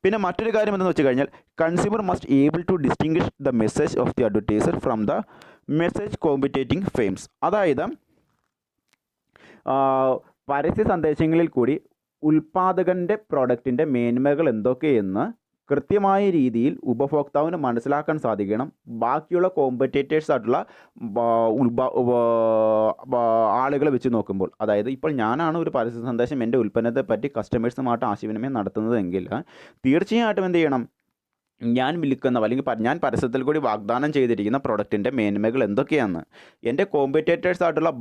പിന്നെ മറ്റൊരു കാര്യം എന്തെന്ന് വെച്ച് കഴിഞ്ഞാൽ, consumer must able to distinguish the message of the advertiser from the message competing firms. അതായത് പരസ്യ സന്ദേശങ്ങളിൽ കൂടി ഉൽപ്പാദകൻ്റെ പ്രോഡക്റ്റിൻ്റെ മേന്മകൾ എന്തൊക്കെയെന്ന് കൃത്യമായ രീതിയിൽ ഉപഭോക്താവിന് മനസ്സിലാക്കാൻ സാധിക്കണം. ബാക്കിയുള്ള കോമ്പറ്റേറ്റേഴ്സ് ആയിട്ടുള്ള ആളുകളെ വെച്ച് നോക്കുമ്പോൾ, അതായത് ഇപ്പോൾ ഞാനാണ് ഒരു പരസ്യ സന്ദേശം എൻ്റെ ഉൽപ്പന്നത്തെ പറ്റി കസ്റ്റമേഴ്സുമായിട്ട് ആശയവിനിമയം നടത്തുന്നതെങ്കിൽ തീർച്ചയായിട്ടും എന്ത് ചെയ്യണം, ഞാൻ വിൽക്കുന്ന അല്ലെങ്കിൽ ഞാൻ പരസ്യത്തിൽ കൂടി വാഗ്ദാനം ചെയ്തിരിക്കുന്ന പ്രൊഡക്റ്റിൻ്റെ മേന്മകൾ എന്തൊക്കെയാണ്, എൻ്റെ കോമ്പറ്റേറ്റേഴ്സ് ആയിട്ടുള്ള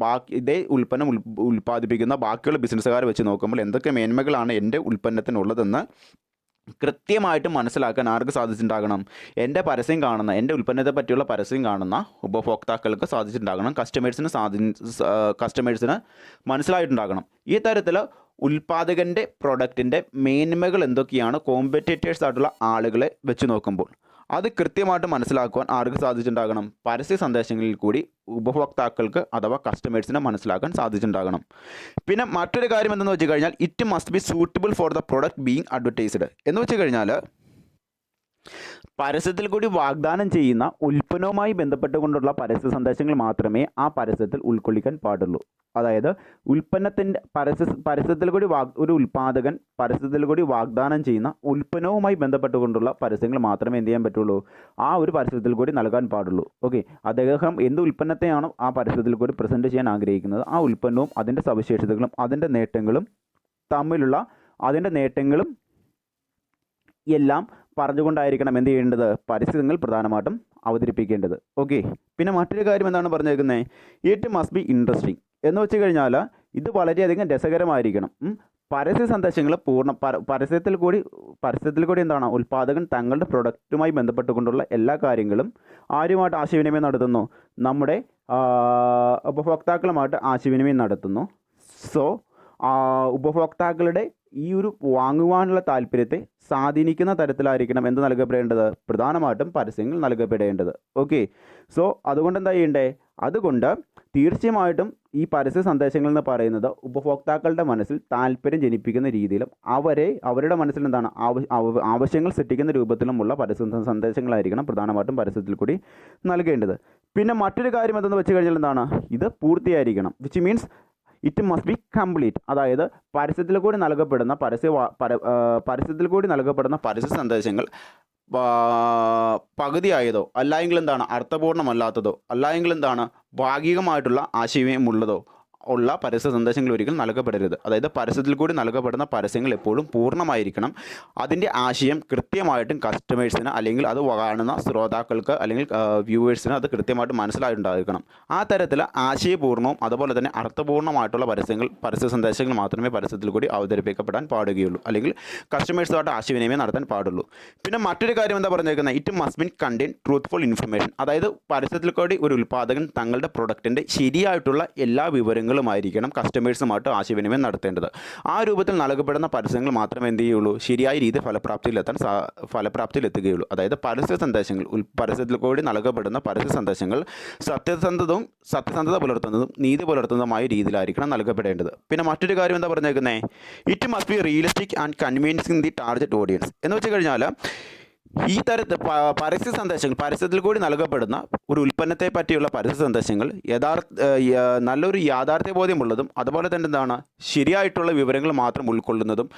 ഇതേ ഉൽപ്പന്നം ഉൽപ്പാദിപ്പിക്കുന്ന ബാക്കിയുള്ള ബിസിനസ്സുകാരെ വെച്ച് നോക്കുമ്പോൾ എന്തൊക്കെ മേന്മകളാണ് എൻ്റെ ഉൽപ്പന്നത്തിനുള്ളതെന്ന് കൃത്യമായിട്ട് മനസ്സിലാക്കാൻ ആർക്ക് സാധിച്ചിട്ടുണ്ടാകണം, എൻ്റെ ഉൽപ്പന്നത്തെ പറ്റിയുള്ള പരസ്യം കാണുന്ന ഉപഭോക്താക്കൾക്ക് സാധിച്ചിട്ടുണ്ടാകണം, കസ്റ്റമേഴ്സിന് മനസ്സിലായിട്ടുണ്ടാകണം. ഈ തരത്തിൽ ഉൽപ്പാദകൻ്റെ പ്രൊഡക്റ്റിൻ്റെ മേന്മകൾ എന്തൊക്കെയാണ് കോമ്പറ്റേറ്റേഴ്സ് ആയിട്ടുള്ള ആളുകളെ വെച്ച് നോക്കുമ്പോൾ അത് കൃത്യമായിട്ട് മനസ്സിലാക്കുവാൻ ആർക്ക് സാധിച്ചിട്ടുണ്ടാകണം, പരസ്യ സന്ദേശങ്ങളിൽ കൂടി ഉപഭോക്താക്കൾക്ക് അഥവാ കസ്റ്റമേഴ്സിനെ മനസ്സിലാക്കാൻ സാധിച്ചിട്ടുണ്ടാകണം. പിന്നെ മറ്റൊരു കാര്യം എന്തെന്ന് വെച്ച് കഴിഞ്ഞാൽ, it must B suitable for the product being advertised എന്ന് വെച്ച് കഴിഞ്ഞാൽ, പരസ്യത്തിൽ കൂടി വാഗ്ദാനം ചെയ്യുന്ന ഉൽപ്പന്നവുമായി ബന്ധപ്പെട്ടുകൊണ്ടുള്ള പരസ്യ സന്ദേശങ്ങൾ മാത്രമേ ആ പരസ്യത്തിൽ ഉൾക്കൊള്ളിക്കാൻ പാടുള്ളൂ. അതായത് ഉൽപ്പന്നത്തിൻ്റെ പരസ്യത്തിൽ കൂടി ഒരു ഉൽപ്പാദകൻ പരസ്യത്തിൽ കൂടി വാഗ്ദാനം ചെയ്യുന്ന ഉൽപ്പന്നവുമായി ബന്ധപ്പെട്ടുകൊണ്ടുള്ള പരസ്യങ്ങൾ മാത്രമേ എന്ത് ചെയ്യാൻ പറ്റുള്ളൂ, ആ ഒരു പരസ്യത്തിൽ കൂടി നൽകാൻ പാടുള്ളൂ. ഓക്കെ, അദ്ദേഹം എന്ത് ഉൽപ്പന്നത്തെയാണോ ആ പരസ്യത്തിൽ കൂടി പ്രസൻറ്റ് ചെയ്യാൻ ആഗ്രഹിക്കുന്നത്, ആ ഉൽപ്പന്നവും അതിൻ്റെ സവിശേഷതകളും അതിൻ്റെ നേട്ടങ്ങളും എല്ലാം പറഞ്ഞുകൊണ്ടായിരിക്കണം എന്ത് ചെയ്യേണ്ടത്, പരസ്യങ്ങൾ പ്രധാനമായിട്ടും അവതരിപ്പിക്കേണ്ടത്. ഓക്കെ, പിന്നെ മറ്റൊരു കാര്യം എന്താണ് പറഞ്ഞേക്കുന്നത്, ഇറ്റ് മസ്റ്റ് ബി ഇൻട്രസ്റ്റിംഗ് എന്ന് വെച്ച് കഴിഞ്ഞാൽ ഇത് വളരെയധികം രസകരമായിരിക്കണം. പരസ്യ സന്ദേശങ്ങൾ പരസ്യത്തിൽ കൂടി എന്താണ്, ഉൽപ്പാദകൻ തങ്ങളുടെ പ്രൊഡക്റ്റുമായി ബന്ധപ്പെട്ടുകൊണ്ടുള്ള എല്ലാ കാര്യങ്ങളും ആരുമായിട്ട് ആശയവിനിമയം നടത്തുന്നു, നമ്മുടെ ഉപഭോക്താക്കളുമായിട്ട് ആശയവിനിമയം നടത്തുന്നു. സോ ഉപഭോക്താക്കളുടെ ഈ ഒരു വാങ്ങുവാനുള്ള താല്പര്യത്തെ സ്വാധീനിക്കുന്ന തരത്തിലായിരിക്കണം എന്ത് നൽകപ്പെടേണ്ടത്, പ്രധാനമായിട്ടും പരസ്യങ്ങൾ നൽകപ്പെടേണ്ടത്. ഓക്കെ, സോ അതുകൊണ്ട് എന്താ ചെയ്യണ്ടേ, അതുകൊണ്ട് തീർച്ചയായിട്ടും ഈ പരസ്യ സന്ദേശങ്ങൾ എന്ന് പറയുന്നത് ഉപഭോക്താക്കളുടെ മനസ്സിൽ താല്പര്യം ജനിപ്പിക്കുന്ന രീതിയിലും അവരുടെ മനസ്സിൽ എന്താണ് ആവശ്യങ്ങൾ സൃഷ്ടിക്കുന്ന രൂപത്തിലുമുള്ള പരസ്യ സന്ദേശങ്ങളായിരിക്കണം പ്രധാനമായിട്ടും പരസ്യത്തിൽ കൂടി നൽകേണ്ടത്. പിന്നെ മറ്റൊരു കാര്യം എന്തെന്ന് വെച്ച് കഴിഞ്ഞാൽ എന്താണ്, ഇത് പൂർത്തിയായിരിക്കണം, which means it must be complete. അതായത് പരസ്യത്തിൽ കൂടി നൽകപ്പെടുന്ന പരസ്യ സന്ദേശങ്ങൾ പകുതിയായതോ അല്ലായെങ്കിൽ എന്താണ് അർത്ഥപൂർണ്ണമല്ലാത്തതോ അല്ലായെങ്കിൽ എന്താണ് ഭാഗികമായിട്ടുള്ള ആശയമുള്ളതോ ഉള്ള പരസ്യ സന്ദേശങ്ങൾ ഒരിക്കലും നൽകപ്പെടരുത്. അതായത് പരസ്യത്തിൽ കൂടി നൽകപ്പെടുന്ന പരസ്യങ്ങൾ എപ്പോഴും പൂർണ്ണമായിരിക്കണം. അതിൻ്റെ ആശയം കൃത്യമായിട്ടും കസ്റ്റമേഴ്സിന് അല്ലെങ്കിൽ അത് കാണുന്ന ശ്രോതാക്കൾക്ക് അല്ലെങ്കിൽ വ്യൂവേഴ്സിന് അത് കൃത്യമായിട്ട് മനസ്സിലായിട്ടുണ്ടായിരിക്കണം. ആ തരത്തിൽ ആശയപൂർണ്ണവും അതുപോലെ തന്നെ അർത്ഥപൂർണ്ണമായിട്ടുള്ള പരസ്യ സന്ദേശങ്ങൾ മാത്രമേ പരസ്യത്തിൽ കൂടി അവതരിപ്പിക്കപ്പെടാൻ പാടുകയുള്ളൂ, അല്ലെങ്കിൽ കസ്റ്റമേഴ്സുമായിട്ട് ആശയവിനിമയം നടത്താൻ പാടുള്ളൂ. പിന്നെ മറ്റൊരു കാര്യം എന്താ പറഞ്ഞേക്കുന്നത്, it must B contain truthful information. അതായത് പരസ്യത്തിൽ കൂടി ഒരു ഉൽപ്പാദകൻ തങ്ങളുടെ പ്രൊഡക്റ്റിൻ്റെ ശരിയായിട്ടുള്ള എല്ലാ വിവരങ്ങളുമായിരിക്കണം കസ്റ്റമേഴ്സുമായിട്ട് ആശയവിനിമയം നടത്തേണ്ടത്. ആ രൂപത്തിൽ നൽകപ്പെടുന്ന പരസ്യങ്ങൾ മാത്രമേ എന്ത് ചെയ്യുള്ളൂ, ശരിയായ രീതിയിൽ ഫലപ്രാപ്തിയിലെത്തുകയുള്ളൂ. അതായത് പരസ്യത്തിൽ കൂടി നൽകപ്പെടുന്ന പരസ്യ സന്ദേശങ്ങൾ സത്യസന്ധത പുലർത്തുന്നതും നീതി പുലർത്തുന്നതുമായ രീതിയിലായിരിക്കണം നൽകപ്പെടേണ്ടത്. പിന്നെ മറ്റൊരു കാര്യം എന്താ പറഞ്ഞേക്കുന്നത്, it must be realistic and convincing the target audience എന്ന് വെച്ച് കഴിഞ്ഞാൽ, ഈ തരത്തിൽ പരസ്യത്തിൽ കൂടി നൽകപ്പെടുന്ന ഒരു ഉൽപ്പന്നത്തെ പറ്റിയുള്ള പരസ്യ സന്ദേശങ്ങൾ നല്ലൊരു യാഥാർത്ഥ്യബോധ്യമുള്ളതും അതുപോലെ തന്നെ എന്താണ് ശരിയായിട്ടുള്ള വിവരങ്ങൾ മാത്രം ഉൾക്കൊള്ളുന്നതും,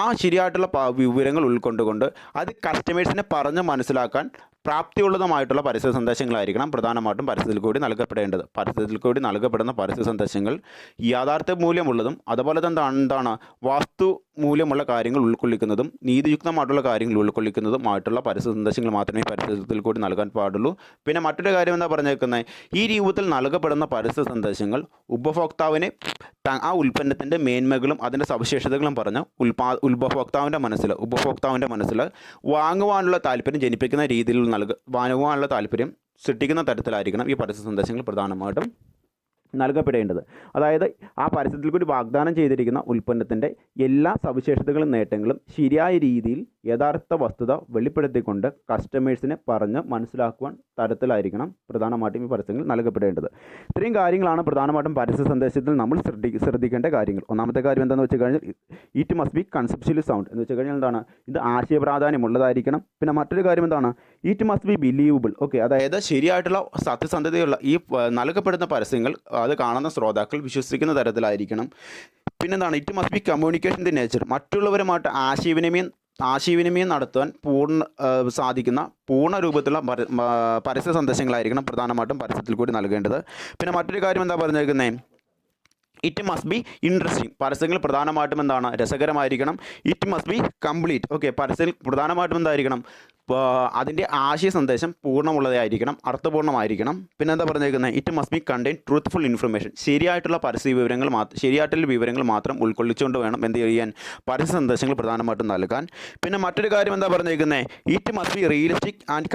ആ ശരിയായിട്ടുള്ള വിവരങ്ങൾ ഉൾക്കൊണ്ടുകൊണ്ട് അത് കസ്റ്റമേഴ്സിനെ പറഞ്ഞ് മനസ്സിലാക്കാൻ പ്രാപ്തിയുള്ളതുമായിട്ടുള്ള പരസ്യ സന്ദേശങ്ങളായിരിക്കണം പ്രധാനമായിട്ടും പരസ്യത്തിൽ കൂടി നൽകപ്പെടേണ്ടത്. പരസ്യത്തിൽ കൂടി നൽകപ്പെടുന്ന പരസ്യ സന്ദേശങ്ങൾ യാഥാർത്ഥ്യ മൂല്യമുള്ളതും അതുപോലെ തന്നെ എന്താണ് വാസ്തു മൂല്യമുള്ള കാര്യങ്ങൾ ഉൾക്കൊള്ളിക്കുന്നതും നീതിയുക്തമായിട്ടുള്ള കാര്യങ്ങൾ ഉൾക്കൊള്ളിക്കുന്നതുമായിട്ടുള്ള പരസ്യ സന്ദേശങ്ങൾ മാത്രമേ പരസ്യത്തിൽ കൂടി നൽകാൻ പാടുള്ളൂ. പിന്നെ മറ്റൊരു കാര്യം എന്താ പറഞ്ഞേക്കുന്നത്, ഈ രൂപത്തിൽ നൽകപ്പെടുന്ന പരസ്യ സന്ദേശങ്ങൾ ഉപഭോക്താവിനെ ആ ഉൽപ്പന്നത്തിൻ്റെ മേന്മകളും അതിൻ്റെ സവിശേഷതകളും പറഞ്ഞ് ഉപഭോക്താവിൻ്റെ മനസ്സിൽ വാങ്ങുവാനുള്ള താല്പര്യം ജനിപ്പിക്കുന്ന രീതിയിൽ വാങ്ങുവാനുള്ള താല്പര്യം സൃഷ്ടിക്കുന്ന തരത്തിലായിരിക്കണം ഈ പരസ്യ സന്ദേശങ്ങൾ പ്രധാനമായിട്ടും നൽകപ്പെടേണ്ടത്. അതായത് ആ പരസ്യത്തിൽ കൂടി വാഗ്ദാനം ചെയ്തിരിക്കുന്ന ഉൽപ്പന്നത്തിൻ്റെ എല്ലാ സവിശേഷതകളും നേട്ടങ്ങളും ശരിയായ രീതിയിൽ യഥാർത്ഥ വസ്തുത വെളിപ്പെടുത്തിക്കൊണ്ട് കസ്റ്റമേഴ്സിനെ പറഞ്ഞ് മനസ്സിലാക്കുവാൻ തരത്തിലായിരിക്കണം പ്രധാനമായിട്ടും ഈ പരസ്യങ്ങൾ നൽകപ്പെടേണ്ടത്. ഇത്രയും കാര്യങ്ങളാണ് പ്രധാനമായിട്ടും പരസ്യ സന്ദേശത്തിൽ നമ്മൾ ശ്രദ്ധിക്കേണ്ട കാര്യങ്ങൾ. ഒന്നാമത്തെ കാര്യം എന്താണെന്ന് വെച്ച് കഴിഞ്ഞാൽ it must B conceptually sound എന്ന് വെച്ച് കഴിഞ്ഞാൽ എന്താണ്, ഇത് ആശയ പ്രാധാന്യമുള്ളതായിരിക്കണം. പിന്നെ മറ്റൊരു കാര്യം എന്താണ്, it must be believable. Okay, അതായത് ശരിയായിട്ടുള്ള സത്യസന്ധതയുള്ള ഈ നൽകപ്പെടുന്ന പരസ്യങ്ങൾ അത് കാണുന്ന ശ്രോതാക്കൾ വിശ്വസിക്കുന്ന തരത്തിലായിരിക്കണം. പിന്നെന്താണ്, it must B communication the nature. മറ്റുള്ളവരുമായിട്ട് ആശയവിനിമയം നടത്തുവാൻ സാധിക്കുന്ന പൂർണ്ണ രൂപത്തിലുള്ള പരസ്യ സന്ദേശങ്ങളായിരിക്കണം പ്രധാനമായിട്ടും പരസ്യത്തിൽ കൂടി നൽകേണ്ടത്. പിന്നെ മറ്റൊരു കാര്യം എന്താ പറഞ്ഞേക്കുന്നത്, ഇറ്റ് മസ്റ്റ് ബി ഇൻട്രസ്റ്റിംഗ്. പരസ്യങ്ങൾ പ്രധാനമായിട്ടും എന്താണ്, രസകരമായിരിക്കണം. It must be complete. Okay, പരസ്യങ്ങൾ പ്രധാനമായിട്ടും എന്തായിരിക്കണം, അതിൻ്റെ ആശയ സന്ദേശം പൂർണ്ണമുള്ളതായിരിക്കണം, അർത്ഥപൂർണ്ണമായിരിക്കണം. പിന്നെ എന്താ പറഞ്ഞേക്കുന്നത്, it must B contain truthful information. ശരിയായിട്ടുള്ള ശരിയായിട്ടുള്ള വിവരങ്ങൾ മാത്രം ഉൾക്കൊള്ളിച്ചുകൊണ്ട് വേണം എന്ത് ചെയ്യാൻ, പരസ്യ സന്ദേശങ്ങൾ പ്രധാനമായിട്ടും നൽകാൻ. പിന്നെ മറ്റൊരു കാര്യം എന്താ പറഞ്ഞേക്കുന്നത്, it must be realistic and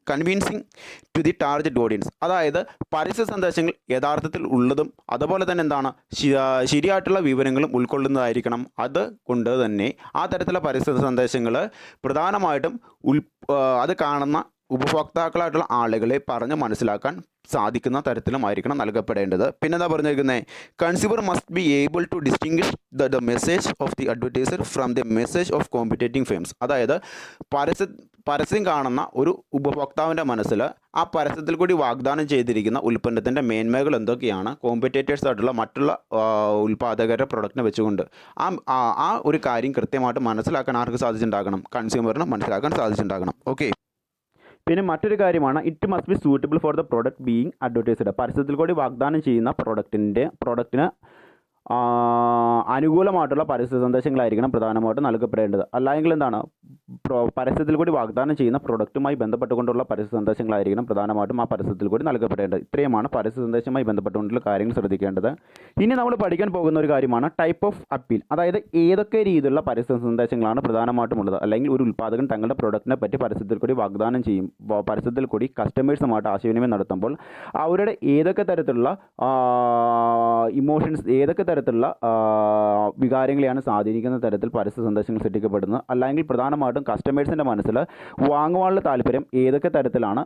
convincing to the target audience. അതായത് പരസ്യ സന്ദേശങ്ങൾ യഥാർത്ഥത്തിൽ ഉള്ളതും അതുപോലെ തന്നെ എന്താണ്, ശരിയായിട്ടുള്ള വിവരങ്ങളും ഉൾക്കൊള്ളുന്നതായിരിക്കണം. അതുകൊണ്ട് തന്നെ ആ തരത്തിലുള്ള പരസ്യ സന്ദേശങ്ങൾ പ്രധാനമായിട്ടും അത് കാണുന്ന ഉപഭോക്താക്കളായിട്ടുള്ള ആളുകളെ പറഞ്ഞ് മനസ്സിലാക്കാൻ സാധിക്കുന്ന തരത്തിലുമായിരിക്കണം നൽകപ്പെടേണ്ടത്. പിന്നെ എന്താ പറഞ്ഞിരിക്കുന്നത്, consumer must be able to distinguish the message of the advertiser from the message of competing firms. അതായത് പരസ്യം കാണുന്ന ഒരു ഉപഭോക്താവിൻ്റെ മനസ്സിൽ ആ പരസ്യത്തിൽ കൂടി വാഗ്ദാനം ചെയ്തിരിക്കുന്ന ഉൽപ്പന്നത്തിൻ്റെ മേന്മകൾ എന്തൊക്കെയാണ് കോമ്പറ്റേറ്റേഴ്സ് ആയിട്ടുള്ള മറ്റുള്ള ഉൽപ്പാദകരുടെ പ്രൊഡക്റ്റിനെ വെച്ചുകൊണ്ട് ആ ഒരു കാര്യം കൃത്യമായിട്ട് മനസ്സിലാക്കാൻ ആർക്ക് സാധിച്ചിട്ടുണ്ടാകണം, കൺസ്യൂമറിന് മനസ്സിലാക്കാൻ സാധിച്ചിട്ടുണ്ടാകണം. ഓക്കെ, പിന്നെ മറ്റൊരു കാര്യമാണ്, it must B suitable for the product being advertised. പരസ്യത്തിൽ കൂടി വാഗ്ദാനം ചെയ്യുന്ന പ്രോഡക്റ്റിന് അനുകൂലമായിട്ടുള്ള പരസ്യ സന്ദേശങ്ങളായിരിക്കണം പ്രധാനമായിട്ടും നൽകപ്പെടേണ്ടത്. അല്ലെങ്കിൽ എന്താണ്, പരസ്യത്തിൽ കൂടി വാഗ്ദാനം ചെയ്യുന്ന പ്രൊഡക്റ്റുമായി ബന്ധപ്പെട്ടുകൊണ്ടുള്ള പരസ്യ സന്ദേശങ്ങളായിരിക്കണം പ്രധാനമായിട്ടും ആ പരസ്യത്തിൽ കൂടി നൽകപ്പെടേണ്ടത്. ഇത്രയുമാണ് പരസ്യ സന്ദേശവുമായി ബന്ധപ്പെട്ടുകൊണ്ടുള്ള കാര്യങ്ങൾ ശ്രദ്ധിക്കേണ്ടത്. ഇനി നമ്മൾ പഠിക്കാൻ പോകുന്ന ഒരു കാര്യമാണ് ടൈപ്പ് ഓഫ് അപ്പീൽ. അതായത് ഏതൊക്കെ രീതിയിലുള്ള പരസ്യ സന്ദേശങ്ങളാണ് പ്രധാനമായിട്ടും ഉള്ളത്. അല്ലെങ്കിൽ ഒരു ഉൽപ്പാദകൻ തങ്ങളുടെ പ്രൊഡക്റ്റിനെ പറ്റി പരസ്യത്തിൽ കൂടി വാഗ്ദാനം ചെയ്യും, പരസ്യത്തിൽ കൂടി കസ്റ്റമേഴ്സുമായിട്ട് ആശയവിനിമയം നടത്തുമ്പോൾ അവരുടെ ഏതൊക്കെ തരത്തിലുള്ള ഇമോഷൻസ്, ഏതൊക്കെ തരത്തിലുള്ള വികാരങ്ങളെയാണ് സ്വാധീനിക്കുന്ന തരത്തിൽ പരസ്യ സന്ദേശങ്ങൾ സൃഷ്ടിക്കപ്പെടുന്നത്. അല്ലെങ്കിൽ പ്രധാനമായിട്ടും കസ്റ്റമേഴ്സിൻ്റെ മനസ്സിൽ വാങ്ങുവാനുള്ള താല്പര്യം ഏതൊക്കെ തരത്തിലാണ്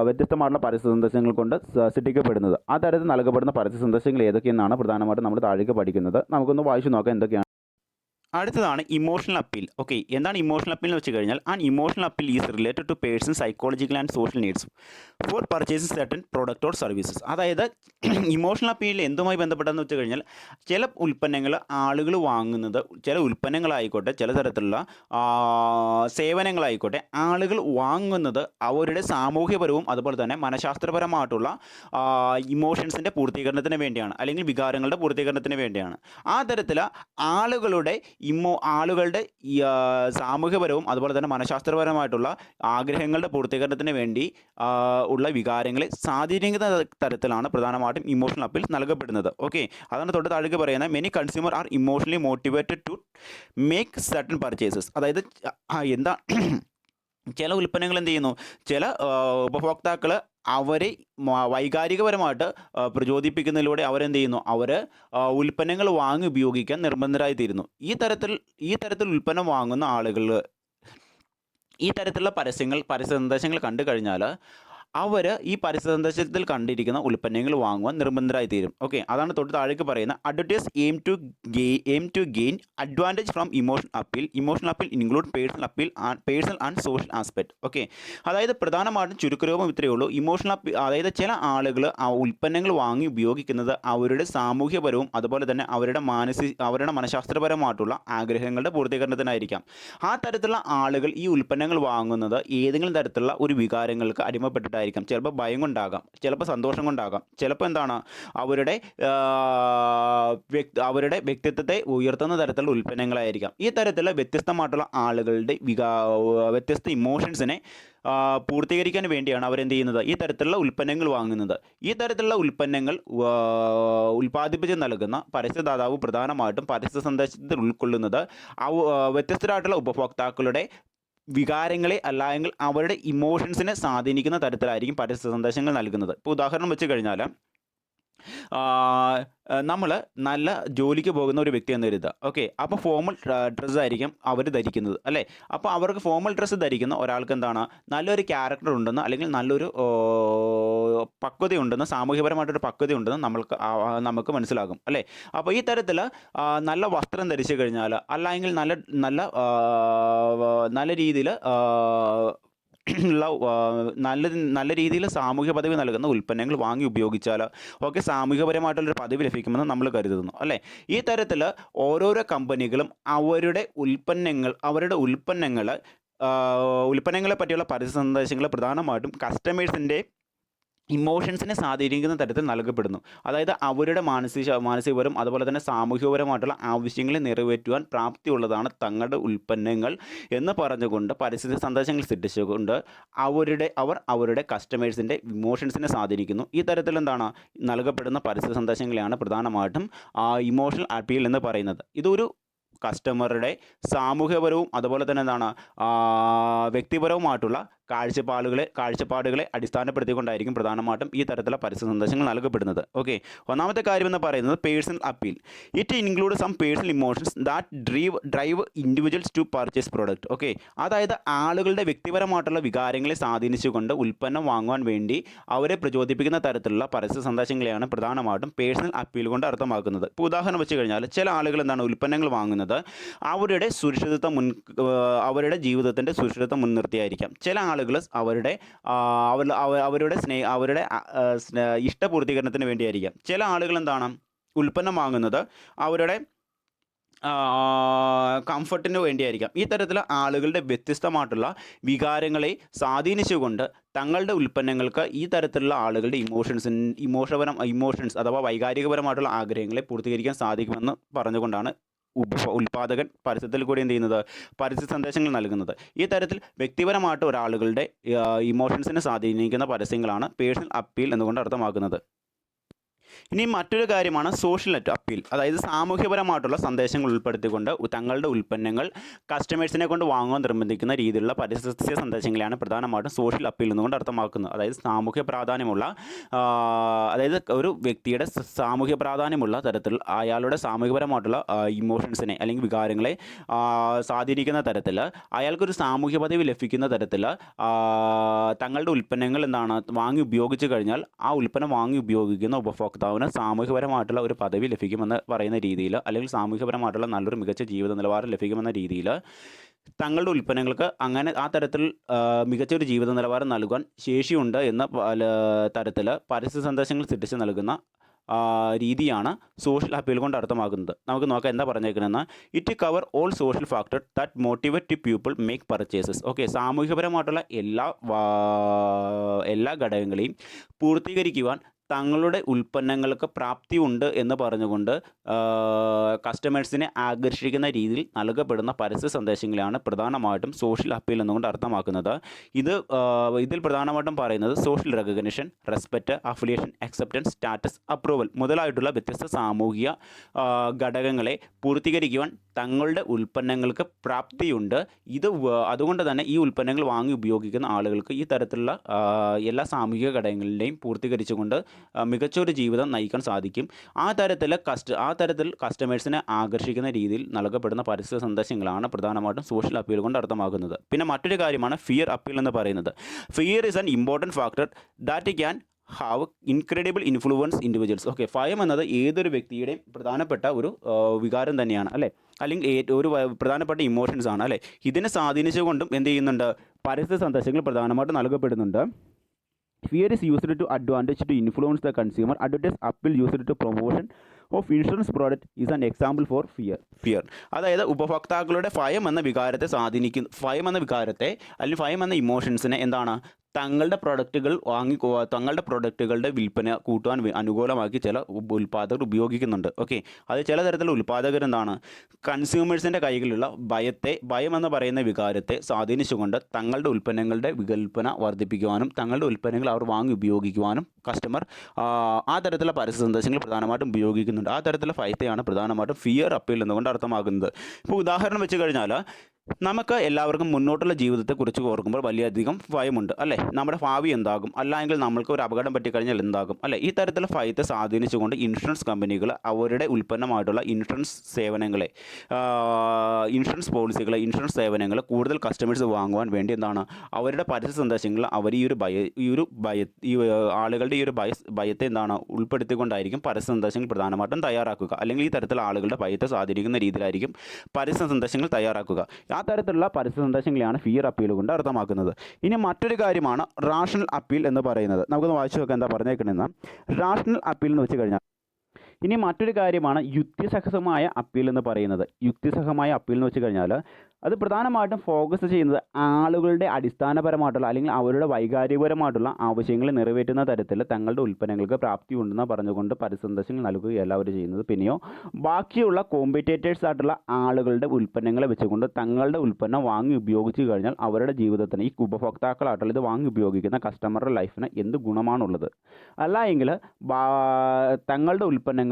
വ്യത്യസ്തമായിട്ടുള്ള പരസ്യ സന്ദേശങ്ങൾ കൊണ്ട് സൃഷ്ടിക്കപ്പെടുന്നത്. ആ തരത്തിൽ നൽകപ്പെടുന്ന പരസ്യ സന്ദേശങ്ങൾ ഏതൊക്കെയെന്നാണ് പ്രധാനമായിട്ടും നമ്മൾ താഴേക്ക് പഠിക്കുന്നത്. നമുക്കൊന്ന് വായിച്ചു നോക്കാം എന്തൊക്കെയാണ്. അടുത്തതാണ് ഇമോഷണൽ അപ്പീൽ. ഓക്കെ, എന്താണ് ഇമോഷണൽ അപ്പീൽ എന്ന് വെച്ച് കഴിഞ്ഞാൽ, an emotional appeal is related to person psychological and social needs for purchasing certain product or services. അതായത് ഇമോഷണൽ അപ്പീൽ എന്തുമായി ബന്ധപ്പെട്ടതെന്ന് വെച്ച് കഴിഞ്ഞാൽ, ചില ഉൽപ്പന്നങ്ങൾ ആളുകൾ വാങ്ങുന്നത്, ചില ഉൽപ്പന്നങ്ങളായിക്കോട്ടെ, ചില തരത്തിലുള്ള സേവനങ്ങളായിക്കോട്ടെ, ആളുകൾ വാങ്ങുന്നത് അവരുടെ സാമൂഹ്യപരവും അതുപോലെ തന്നെ മനഃശാസ്ത്രപരമായിട്ടുള്ള ഇമോഷൻസിൻ്റെ പൂർത്തീകരണത്തിന് വേണ്ടിയാണ്, അല്ലെങ്കിൽ വികാരങ്ങളുടെ പൂർത്തീകരണത്തിന് വേണ്ടിയാണ്. ആ തരത്തിൽ ആളുകളുടെ സാമൂഹ്യപരവും അതുപോലെ തന്നെ മനഃശാസ്ത്രപരമായിട്ടുള്ള ആഗ്രഹങ്ങളുടെ പൂർത്തീകരണത്തിന് വേണ്ടി ഉള്ള വികാരങ്ങളെ സ്വാധീനിക്കുന്ന തരത്തിലാണ് പ്രധാനമായിട്ടും ഇമോഷണൽ അപ്പീൽ നൽകപ്പെടുന്നത്. ഓക്കെ, അതാണ് തൊട്ട് താഴേക്ക് പറയുന്നത്, many consumer are emotionally motivated to make certain purchases. അതായത് എന്താ, ചില ഉൽപ്പന്നങ്ങൾ എന്ത് ചെയ്യുന്നു, ചില ഉപഭോക്താക്കൾ അവരെ വൈകാരികപരമായിട്ട് പ്രചോദിപ്പിക്കുന്നതിലൂടെ അവരെന്ത് ചെയ്യുന്നു, അവർ ഉൽപ്പന്നങ്ങൾ വാങ്ങി ഉപയോഗിക്കാൻ നിർബന്ധരായിത്തീരുന്നു. ഈ തരത്തിൽ ഉൽപ്പന്നം വാങ്ങുന്ന ആളുകൾ ഈ തരത്തിലുള്ള പരസ്യ സന്ദേശങ്ങൾ കണ്ടു കഴിഞ്ഞാൽ അവർ ഈ പരസ്യ സന്ദേശത്തിൽ കണ്ടിരിക്കുന്ന ഉൽപ്പന്നങ്ങൾ വാങ്ങുവാൻ നിർബന്ധരായിത്തീരും. ഓക്കെ, അതാണ് തൊട്ട് താഴേക്ക് പറയുന്നത്, advertise aim to gain advantage from emotional appeal include personal and social aspect. Okay, അതായത് പ്രധാനമായിട്ടും ചുരുക്കരൂപം ഇത്രയേ ഉള്ളൂ. ഇമോഷണൽ അപ്പീൽ, അതായത് ചില ആളുകൾ ആ ഉൽപ്പന്നങ്ങൾ വാങ്ങി ഉപയോഗിക്കുന്നത് അവരുടെ സാമൂഹ്യപരവും അതുപോലെ തന്നെ അവരുടെ മനഃശാസ്ത്രപരമായിട്ടുള്ള ആഗ്രഹങ്ങളുടെ പൂർത്തീകരണത്തിനായിരിക്കാം. ആ തരത്തിലുള്ള ആളുകൾ ഈ ഉൽപ്പന്നങ്ങൾ വാങ്ങുന്നത് ഏതെങ്കിലും തരത്തിലുള്ള ഒരു വികാരങ്ങൾക്ക് അടിമപ്പെട്ടിട്ടായിരിക്കും. ചിലപ്പോൾ ഭയം കൊണ്ടാകാം, ചിലപ്പോൾ സന്തോഷം കൊണ്ടാകാം, ചിലപ്പോൾ എന്താണ്, അവരുടെ വ്യക്തിത്വത്തെ ഉയർത്തുന്ന തരത്തിലുള്ള ഉൽപ്പന്നങ്ങളായിരിക്കാം. ഈ തരത്തിലുള്ള വ്യത്യസ്തമായിട്ടുള്ള ആളുകളുടെ വ്യത്യസ്ത ഇമോഷൻസിനെ പൂർത്തീകരിക്കാൻ വേണ്ടിയാണ് അവരെന്ത് ചെയ്യുന്നത്, ഈ തരത്തിലുള്ള ഉൽപ്പന്നങ്ങൾ വാങ്ങുന്നത്. ഈ തരത്തിലുള്ള ഉൽപ്പന്നങ്ങൾ ഉൽപ്പാദിപ്പിച്ച് നൽകുന്ന പരസ്യദാതാവ് പ്രധാനമായിട്ടും പരസ്യ സന്ദേശത്തിൽ ഉൾക്കൊള്ളുന്നത് വ്യത്യസ്തരായിട്ടുള്ള ഉപഭോക്താക്കളുടെ വികാരങ്ങളെ അല്ലെങ്കിൽ അവരുടെ ഇമോഷൻസിനെ സ്വാധീനിക്കുന്ന തരത്തിലായിരിക്കും പരസ്യ സന്ദേശങ്ങൾ നൽകുന്നത്. ഇപ്പോൾ ഉദാഹരണം വെച്ച് കഴിഞ്ഞാൽ, നമ്മൾ നല്ല ജോലിക്ക് പോകുന്ന ഒരു വ്യക്തി എന്ന് കരുതുക. ഓക്കെ. അപ്പോൾ ഫോർമൽ ഡ്രസ്സായിരിക്കും അവർ ധരിക്കുന്നത് അല്ലേ. അപ്പോൾ അവർക്ക് ഫോർമൽ ഡ്രസ്സ് ധരിക്കുന്ന ഒരാൾക്ക് എന്താണ് നല്ലൊരു ക്യാരക്ടർ ഉണ്ടെന്ന്, അല്ലെങ്കിൽ നല്ലൊരു പക്വതയുണ്ടെന്ന്, സാമൂഹ്യപരമായിട്ടൊരു പക്വതയുണ്ടെന്ന് നമുക്ക് മനസ്സിലാകും അല്ലേ. അപ്പോൾ ഈ തരത്തിൽ നല്ല വസ്ത്രം ധരിച്ചു കഴിഞ്ഞാൽ, അല്ലെങ്കിൽ നല്ല നല്ല നല്ല രീതിയിൽ ഉള്ള നല്ല രീതിയിൽ സാമൂഹ്യ പദവി നൽകുന്ന ഉൽപ്പന്നങ്ങൾ വാങ്ങി ഉപയോഗിച്ചാൽ ഒക്കെ സാമൂഹികപരമായിട്ടുള്ളൊരു പദവി ലഭിക്കുമെന്ന് നമ്മൾ കരുതുന്നു അല്ലേ. ഈ തരത്തിൽ ഓരോരോ കമ്പനികളും ഉൽപ്പന്നങ്ങളെ പറ്റിയുള്ള പരസ്യ സന്ദേശങ്ങൾ പ്രധാനമായിട്ടും കസ്റ്റമേഴ്സിൻ്റെ ഇമോഷൻസിനെ സ്വാധീനിക്കുന്ന തരത്തിൽ നൽകപ്പെടുന്നു. അതായത് അവരുടെ മാനസികപരം അതുപോലെ തന്നെ സാമൂഹികപരമായിട്ടുള്ള ആവശ്യങ്ങളെ നിറവേറ്റുവാൻ പ്രാപ്തിയുള്ളതാണ് തങ്ങളുടെ ഉൽപ്പന്നങ്ങൾ എന്ന് പറഞ്ഞുകൊണ്ട് പരസ്യ സന്ദേശങ്ങൾ സൃഷ്ടിച്ചുകൊണ്ട് അവരുടെ കസ്റ്റമേഴ്സിൻ്റെ ഇമോഷൻസിനെ സ്വാധീനിക്കുന്നു. ഈ തരത്തിൽ എന്താണ് നൽകപ്പെടുന്ന പരസ്യ സന്ദേശങ്ങളെയാണ് പ്രധാനമായിട്ടും ഇമോഷണൽ അപ്പീൽ എന്ന് പറയുന്നത്. ഇതൊരു കസ്റ്റമറുടെ സാമൂഹ്യപരവും അതുപോലെ തന്നെ എന്താണ് വ്യക്തിപരവുമായിട്ടുള്ള കാഴ്ചപ്പാടുകളെ അടിസ്ഥാനപ്പെടുത്തിക്കൊണ്ടായിരിക്കും പ്രധാനമായിട്ടും ഈ തരത്തിലുള്ള പരസ്യ സന്ദേശങ്ങൾ നൽകപ്പെടുന്നത്. ഓക്കെ. ഒന്നാമത്തെ കാര്യം എന്ന് പറയുന്നത് personal appeal. It include some personal emotions that drive individuals to purchase product. Okay. അതായത് ആളുകളുടെ വ്യക്തിപരമായിട്ടുള്ള വികാരങ്ങളെ സ്വാധീനിച്ചുകൊണ്ട് ഉൽപ്പന്നം വാങ്ങുവാൻ വേണ്ടി അവരെ പ്രചോദിപ്പിക്കുന്ന തരത്തിലുള്ള പരസ്യ സന്ദേശങ്ങളെയാണ് പ്രധാനമായിട്ടും പേഴ്സണൽ അപ്പീൽ കൊണ്ട് അർത്ഥമാക്കുന്നത്. ഇപ്പോൾ ഉദാഹരണം വെച്ച് കഴിഞ്ഞാൽ ചില ആളുകൾ എന്താണ് ഉൽപ്പന്നങ്ങൾ വാങ്ങുന്നത് അവരുടെ ജീവിതത്തിൻ്റെ സുരക്ഷിതത്വം മുൻനിർത്തിയായിരിക്കാം. ചില ആളുകൾ അവരുടെ ഇഷ്ടപൂർത്തീകരണത്തിന് വേണ്ടിയായിരിക്കാം. ചില ആളുകൾ എന്താണ് ഉൽപ്പന്നം വാങ്ങുന്നത് അവരുടെ കംഫർട്ടിന് വേണ്ടിയായിരിക്കാം. ഈ തരത്തിൽ ആളുകളുടെ വ്യത്യസ്തമായിട്ടുള്ള വികാരങ്ങളെ സ്വാധീനിച്ചുകൊണ്ട് തങ്ങളുടെ ഉൽപ്പന്നങ്ങൾക്ക് ഈ തരത്തിലുള്ള ആളുകളുടെ ഇമോഷൻസ് അഥവാ വൈകാരികപരമായിട്ടുള്ള ആഗ്രഹങ്ങളെ പൂർത്തീകരിക്കാൻ സാധിക്കുമെന്ന് പറഞ്ഞുകൊണ്ടാണ് ഉൽപ്പാദകൻ പരസ്യത്തിൽ കൂടി എന്ത് ചെയ്യുന്നത് പരസ്യ സന്ദേശങ്ങൾ നൽകുന്നത്. ഈ തരത്തിൽ വ്യക്തിപരമായിട്ട് ഒരാളുകളുടെ ഇമോഷൻസിനെ സ്വാധീനിക്കുന്ന പരസ്യങ്ങളാണ് പേഴ്സണൽ അപ്പീൽ എന്നുകൊണ്ട് അർത്ഥമാക്കുന്നത്. ഇനി മറ്റൊരു കാര്യമാണ് സോഷ്യൽ അപ്പീൽ. അതായത് സാമൂഹ്യപരമായിട്ടുള്ള സന്ദേശങ്ങൾ ഉൾപ്പെടുത്തിക്കൊണ്ട് തങ്ങളുടെ ഉൽപ്പന്നങ്ങൾ കസ്റ്റമേഴ്സിനെ കൊണ്ട് വാങ്ങുവാൻ നിർബന്ധിക്കുന്ന രീതിയിലുള്ള പരസ്യ സന്ദേശങ്ങളെയാണ് പ്രധാനമായിട്ടും സോഷ്യൽ അപ്പീൽ എന്നുകൊണ്ട് അർത്ഥമാക്കുന്നത്. അതായത് അതായത് ഒരു വ്യക്തിയുടെ സാമൂഹ്യ പ്രാധാന്യമുള്ള തരത്തിൽ അയാളുടെ സാമൂഹികപരമായിട്ടുള്ള ഇമോഷൻസിനെ അല്ലെങ്കിൽ വികാരങ്ങളെ സ്വാധീനിക്കുന്ന തരത്തിൽ അയാൾക്കൊരു സാമൂഹ്യ പദവി ലഭിക്കുന്ന തരത്തിൽ തങ്ങളുടെ ഉൽപ്പന്നങ്ങൾ എന്താണ് വാങ്ങി ഉപയോഗിച്ച് കഴിഞ്ഞാൽ ആ ഉൽപ്പന്നം വാങ്ങി ഉപയോഗിക്കുന്ന ഉപഭോക്താവിന് സാമൂഹികപരമായിട്ടുള്ള ഒരു പദവി ലഭിക്കുമെന്ന് പറയുന്ന രീതിയിൽ, അല്ലെങ്കിൽ സാമൂഹികപരമായിട്ടുള്ള നല്ലൊരു മികച്ച ജീവിത നിലവാരം ലഭിക്കുമെന്ന രീതിയിൽ തങ്ങളുടെ ഉൽപ്പന്നങ്ങൾക്ക് അങ്ങനെ ആ തരത്തിൽ മികച്ചൊരു ജീവിത നിലവാരം നൽകുവാൻ ശേഷിയുണ്ട് എന്ന തരത്തിൽ പരസ്യ സന്ദേശങ്ങൾ സൃഷ്ടിച്ച് നൽകുന്ന രീതിയാണ് സോഷ്യൽ അപ്പീൽ കൊണ്ട് അർത്ഥമാക്കുന്നത്. നമുക്ക് നോക്കാം എന്താ പറഞ്ഞേക്കുന്നതെന്ന്. It cover all social factor that motivate people make purchases. Okay. സാമൂഹികപരമായിട്ടുള്ള എല്ലാ ഘടകങ്ങളെയും പൂർത്തീകരിക്കുവാൻ തങ്ങളുടെ ഉൽപ്പന്നങ്ങൾക്ക് പ്രാപ്തിയുണ്ട് എന്ന് പറഞ്ഞുകൊണ്ട് കസ്റ്റമേഴ്സിനെ ആകർഷിക്കുന്ന രീതിയിൽ നൽകപ്പെടുന്ന പരസ്യ സന്ദേശങ്ങളാണ് പ്രധാനമായിട്ടും സോഷ്യൽ അപ്പീൽ എന്നുകൊണ്ട് അർത്ഥമാക്കുന്നത്. ഇതിൽ പ്രധാനമായിട്ടും പറയുന്നത് social recognition, respect, affiliation, acceptance, status, approval മുതലായിട്ടുള്ള വ്യത്യസ്ത സാമൂഹിക ഘടകങ്ങളെ പൂർത്തീകരിക്കുവാൻ തങ്ങളുടെ ഉൽപ്പന്നങ്ങൾക്ക് പ്രാപ്തിയുണ്ട്. അതുകൊണ്ട് തന്നെ ഈ ഉൽപ്പന്നങ്ങൾ വാങ്ങി ഉപയോഗിക്കുന്ന ആളുകൾക്ക് ഈ തരത്തിലുള്ള എല്ലാ സാമൂഹിക ഘടകങ്ങളുടെയും പൂർത്തീകരിച്ചുകൊണ്ട് മികച്ചൊരു ജീവിതം നയിക്കാൻ സാധിക്കും. ആ തരത്തിൽ കസ്റ്റമേഴ്സിനെ ആകർഷിക്കുന്ന രീതിയിൽ നൽകപ്പെടുന്ന പരസ്യ സന്ദേശങ്ങളാണ് പ്രധാനമായിട്ടും സോഷ്യൽ അപ്പീൽ കൊണ്ട് അർത്ഥമാക്കുന്നത്. പിന്നെ മറ്റൊരു കാര്യമാണ് ഫിയർ അപ്പീൽ എന്ന് പറയുന്നത്. Fear is an important factor that can have incredible influence individuals. Okay. ഭയം എന്നത് ഏതൊരു വ്യക്തിയുടെയും പ്രധാനപ്പെട്ട ഒരു വികാരം തന്നെയാണ് അല്ലേ, അല്ലെങ്കിൽ ഒരു പ്രധാനപ്പെട്ട ഇമോഷൻസ് ആണ് അല്ലേ. ഇതിനെ സ്വാധീനിച്ചുകൊണ്ടും എന്ത് ചെയ്യുന്നുണ്ട് പരസ്യ സന്ദേശങ്ങൾ പ്രധാനമായിട്ട് നൽകപ്പെടുന്നുണ്ട്. Fear is used to advantage to influence the consumer. Advertise appeal used to promotion of insurance product is an example for fear. അതായത് ഉപഭോക്താക്കളുടെ ഭയം എന്ന വികാരത്തെ അല്ലെങ്കിൽ ഭയം എന്ന ഇമോഷൻസിനെ എന്താണ് തങ്ങളുടെ പ്രൊഡക്റ്റുകളുടെ വിൽപ്പന കൂട്ടുവാൻ അനുകൂലമാക്കി ചില ഉൽപ്പാദകർ ഉപയോഗിക്കുന്നുണ്ട്. ഓക്കെ. അത് ചില തരത്തിലുള്ള ഉൽപ്പാദകർ എന്താണ് കൺസ്യൂമേഴ്സിൻ്റെ കൈകളിലുള്ള ഭയം എന്ന് പറയുന്ന വികാരത്തെ സ്വാധീനിച്ചുകൊണ്ട് തങ്ങളുടെ ഉൽപ്പന്നങ്ങളുടെ വിൽപ്പന വർദ്ധിപ്പിക്കുവാനും തങ്ങളുടെ ഉൽപ്പന്നങ്ങൾ അവർ വാങ്ങി ഉപയോഗിക്കുവാനും കസ്റ്റമർ ആ തരത്തിലുള്ള പരസ്യ സന്ദേശങ്ങൾ പ്രധാനമായിട്ടും ഉപയോഗിക്കുന്നുണ്ട്. ആ തരത്തിലുള്ള ഭയത്തെയാണ് പ്രധാനമായിട്ടും ഫിയർ അപ്പീൽ എന്നുകൊണ്ട് അർത്ഥമാക്കുന്നത്. ഇപ്പോൾ ഉദാഹരണം വെച്ച് കഴിഞ്ഞാൽ നമുക്ക് എല്ലാവർക്കും മുന്നോട്ടുള്ള ജീവിതത്തെക്കുറിച്ച് ഓർക്കുമ്പോൾ വലിയധികം ഭയമുണ്ട് അല്ലേ? നമ്മുടെ ഭാവി എന്താകും, അല്ലെങ്കിൽ നമ്മൾക്ക് ഒരു അപകടം പറ്റിക്കഴിഞ്ഞാൽ എന്താകും അല്ലേ? ഈ തരത്തിലുള്ള ഭയത്തെ സ്വാധീനിച്ചുകൊണ്ട് ഇൻഷുറൻസ് കമ്പനികൾ അവരുടെ ഉൽപ്പന്നമായിട്ടുള്ള ഇൻഷുറൻസ് സേവനങ്ങളെ, ഇൻഷുറൻസ് പോളിസികളെ, ഇൻഷുറൻസ് സേവനങ്ങൾ കൂടുതൽ കസ്റ്റമേഴ്സ് വാങ്ങുവാൻ വേണ്ടി എന്താണ് അവരുടെ പരസ്യ സന്ദേശങ്ങൾ അവർ ആളുകളുടെ ഈ ഒരു ഭയത്തെ എന്താണ് ഉൾപ്പെടുത്തിക്കൊണ്ടായിരിക്കും പരസ്യ സന്ദേശങ്ങൾ പ്രധാനമായിട്ടും തയ്യാറാക്കുക. അല്ലെങ്കിൽ ഈ തരത്തിലുള്ള ആളുകളുടെ ഭയത്തെ സ്വാധീനിക്കുന്ന രീതിയിലായിരിക്കും പരസ്യ സന്ദേശങ്ങൾ തയ്യാറാക്കുക. ആ തരത്തിലുള്ള പരസ്യ സന്ദേശങ്ങളെയാണ് ഫിയർ അപ്പീൽ കൊണ്ട് അർത്ഥമാക്കുന്നത്. ഇനി മറ്റൊരു കാര്യമാണ് റാഷണൽ അപ്പീൽ എന്ന് പറയുന്നത്. നമുക്കൊന്ന് വായിച്ചു നോക്കാം എന്താ പറഞ്ഞേക്കണെന്ന്. റാഷണൽ അപ്പീൽ എന്ന് വെച്ച് കഴിഞ്ഞാൽ ഇനി മറ്റൊരു കാര്യമാണ് യുക്തിസഹമായ അപ്പീൽ എന്ന് പറയുന്നത്. യുക്തിസഹമായ അപ്പീൽ എന്ന് വെച്ച് കഴിഞ്ഞാൽ അത് പ്രധാനമായിട്ടും ഫോക്കസ് ചെയ്യുന്നത് ആളുകളുടെ അടിസ്ഥാനപരമായിട്ടുള്ള അല്ലെങ്കിൽ അവരുടെ വൈകാരികപരമായിട്ടുള്ള ആവശ്യങ്ങൾ നിറവേറ്റുന്ന തരത്തിൽ തങ്ങളുടെ ഉൽപ്പന്നങ്ങൾക്ക് പ്രാപ്തി ഉണ്ടെന്ന് പറഞ്ഞുകൊണ്ട് പരസ്യസന്ദേശങ്ങൾ നൽകുകയല്ല അവർ ചെയ്യുന്നത്. പിന്നെയോ ബാക്കിയുള്ള കോമ്പറ്റേറ്റേഴ്സ് ആയിട്ടുള്ള ആളുകളുടെ ഉൽപ്പന്നങ്ങളെ വെച്ചുകൊണ്ട് തങ്ങളുടെ ഉൽപ്പന്നം വാങ്ങി ഉപയോഗിച്ച് കഴിഞ്ഞാൽ അവരുടെ ജീവിതത്തിന് ഈ ഉപഭോക്താക്കളായിട്ടുള്ള ഇത് വാങ്ങി ഉപയോഗിക്കുന്ന കസ്റ്റമറുടെ ലൈഫിന് എന്ത് ഗുണമാണുള്ളത്, അല്ല എങ്കിൽ തങ്ങളുടെ ഉൽപ്പന്നങ്ങൾ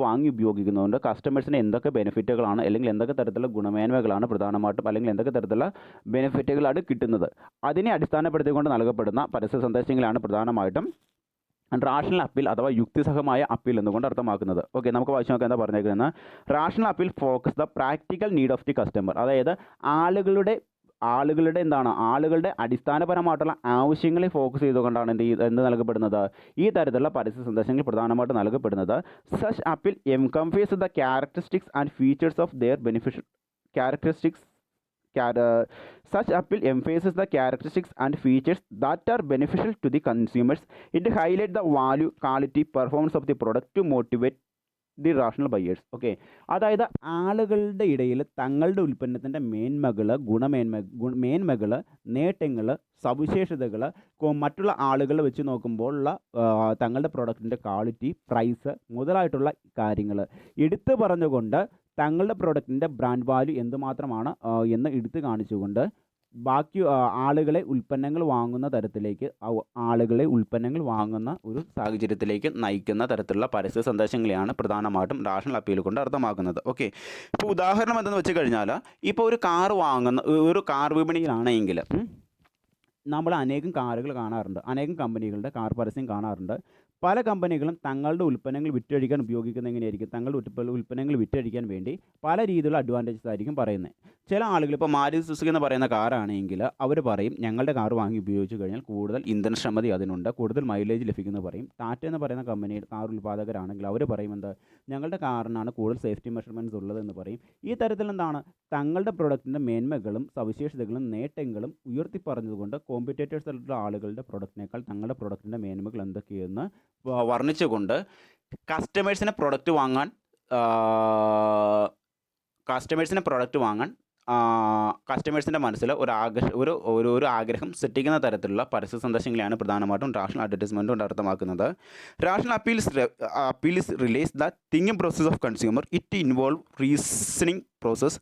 വാങ്ങി ഉപയോഗിക്കുന്നതുകൊണ്ട് കസ്റ്റമേഴ്സിന് എന്തൊക്കെ ബെനിഫിറ്റുകളാണ് അല്ലെങ്കിൽ എന്തൊക്കെ തരത്തിലുള്ള ഗുണമേന്മകളാണ് പ്രധാനമായിട്ടും അല്ലെങ്കിൽ എന്തൊക്കെ തരത്തിലുള്ള ബെനിഫിറ്റുകളാണ് കിട്ടുന്നത്, അതിനെ അടിസ്ഥാനപ്പെടുത്തിക്കൊണ്ട് നൽകപ്പെടുന്ന പരസ്യ സന്ദേശങ്ങളാണ് പ്രധാനമായിട്ടും റാഷണൽ അപ്പീൽ അഥവാ യുക്തിസഹമായ അപ്പീൽ എന്നുകൊണ്ട് അർത്ഥമാക്കുന്നത്. ഓക്കെ, നമുക്ക് വായിച്ചു നോക്കാം എന്താ പറഞ്ഞേക്കുന്നത്. Rational appeal focus the practical need of the customer. അതായത് ആളുകളുടെ അടിസ്ഥാനപരമായിട്ടുള്ള ആവശ്യങ്ങളെ ഫോക്കസ് ചെയ്തുകൊണ്ടാണ് എന്ത് നൽകപ്പെടുന്നത്, ഈ തരത്തിലുള്ള പരസ്യ സന്ദേശങ്ങൾ പ്രധാനമായിട്ട് നൽകപ്പെടുന്നത്. Such appeal encompass the characteristics and features of their beneficial characteristics such appeal emphasizes the characteristics and features that are beneficial to the consumers. It highlights the value, quality, performance of the product to motivate the rational buyers. Okay, അതായത് ആളുകളുടെ ഇടയിൽ തങ്ങളുടെ ഉൽപ്പന്നത്തിൻ്റെ മേന്മകൾ, നേട്ടങ്ങൾ, സവിശേഷതകൾ മറ്റുള്ള ആളുകൾ വെച്ച് നോക്കുമ്പോഴുള്ള തങ്ങളുടെ പ്രൊഡക്റ്റിൻ്റെ ക്വാളിറ്റി, പ്രൈസ് മുതലായിട്ടുള്ള കാര്യങ്ങൾ എടുത്തു പറഞ്ഞുകൊണ്ട് തങ്ങളുടെ പ്രൊഡക്റ്റിൻ്റെ ബ്രാൻഡ് വാല്യൂ എന്തുമാത്രമാണ് എന്ന് എടുത്തു കാണിച്ചുകൊണ്ട് ബാക്കി ഉൽപ്പന്നങ്ങൾ വാങ്ങുന്ന ഒരു സാഹചര്യത്തിലേക്ക് നയിക്കുന്ന തരത്തിലുള്ള പരസ്യ സന്ദേശങ്ങളെയാണ് പ്രധാനമായിട്ടും റാഷണൽ അപ്പീൽ കൊണ്ട് അർത്ഥമാക്കുന്നത്. ഓക്കെ, ഇപ്പോൾ ഉദാഹരണം എന്തെന്ന് വെച്ച് കഴിഞ്ഞാൽ, ഇപ്പോൾ ഒരു കാർ വിപണിയിലാണെങ്കിൽ നമ്മൾ അനേകം കാറുകൾ കാണാറുണ്ട്, അനേകം കമ്പനികളുടെ കാർ പരസ്യം കാണാറുണ്ട്. പല കമ്പനികളും തങ്ങളുടെ ഉൽപ്പന്നങ്ങൾ വിറ്റഴിക്കാൻ ഉപയോഗിക്കുന്നത് എങ്ങനെയായിരിക്കും, തങ്ങളുടെ ഉൽപ്പന്നങ്ങൾ വിറ്റഴിക്കാൻ വേണ്ടി പല രീതിയിലുള്ള അഡ്വാൻറ്റേജസ് ആയിരിക്കും പറയുന്നത്. ചില ആളുകൾ ഇപ്പോൾ മാരുതി സുസുക്കി എന്ന് പറയുന്ന കാറാണെങ്കിൽ അവർ പറയും ഞങ്ങളുടെ കാർ വാങ്ങി ഉപയോഗിച്ച് കഴിഞ്ഞാൽ കൂടുതൽ ഇന്ധനക്ഷമത അതിനുണ്ട്, കൂടുതൽ മൈലേജ് ലഭിക്കുമെന്ന് പറയും. ടാറ്റ എന്ന് പറയുന്ന കമ്പനി കാർ ഉൽപ്പാദകരാണെങ്കിൽ അവർ പറയും ഞങ്ങളുടെ കാറിനാണ് കൂടുതൽ സേഫ്റ്റി മെഷർമെൻറ്റ്സ് ഉള്ളതെന്ന് പറയും. ഈ തരത്തിൽ തങ്ങളുടെ പ്രൊഡക്റ്റിൻ്റെ മേന്മകളും സവിശേഷതകളും നേട്ടങ്ങളും ഉയർത്തി പറഞ്ഞതുകൊണ്ട് കോമ്പറ്റേറ്റേഴ്സിലുള്ള ആളുകളുടെ പ്രൊഡക്റ്റിനേക്കാൾ തങ്ങളുടെ പ്രൊഡക്റ്റിൻ്റെ മേന്മകൾ എന്തൊക്കെയെന്ന് വർണ്ണിച്ചുകൊണ്ട് കസ്റ്റമേഴ്സിനെ പ്രൊഡക്റ്റ് വാങ്ങാൻ കസ്റ്റമേഴ്സിൻ്റെ മനസ്സിൽ ഒരു ആഗ്രഹം സൃഷ്ടിക്കുന്ന തരത്തിലുള്ള പരസ്യ സന്ദേശങ്ങളെയാണ് പ്രധാനമായിട്ടും റാഷണൽ അഡ്വർടൈസ്മെൻറ്റ് കൊണ്ട് അർത്ഥമാക്കുന്നത്. Rational appeals relates the thinking process of consumer. It involve reasoning process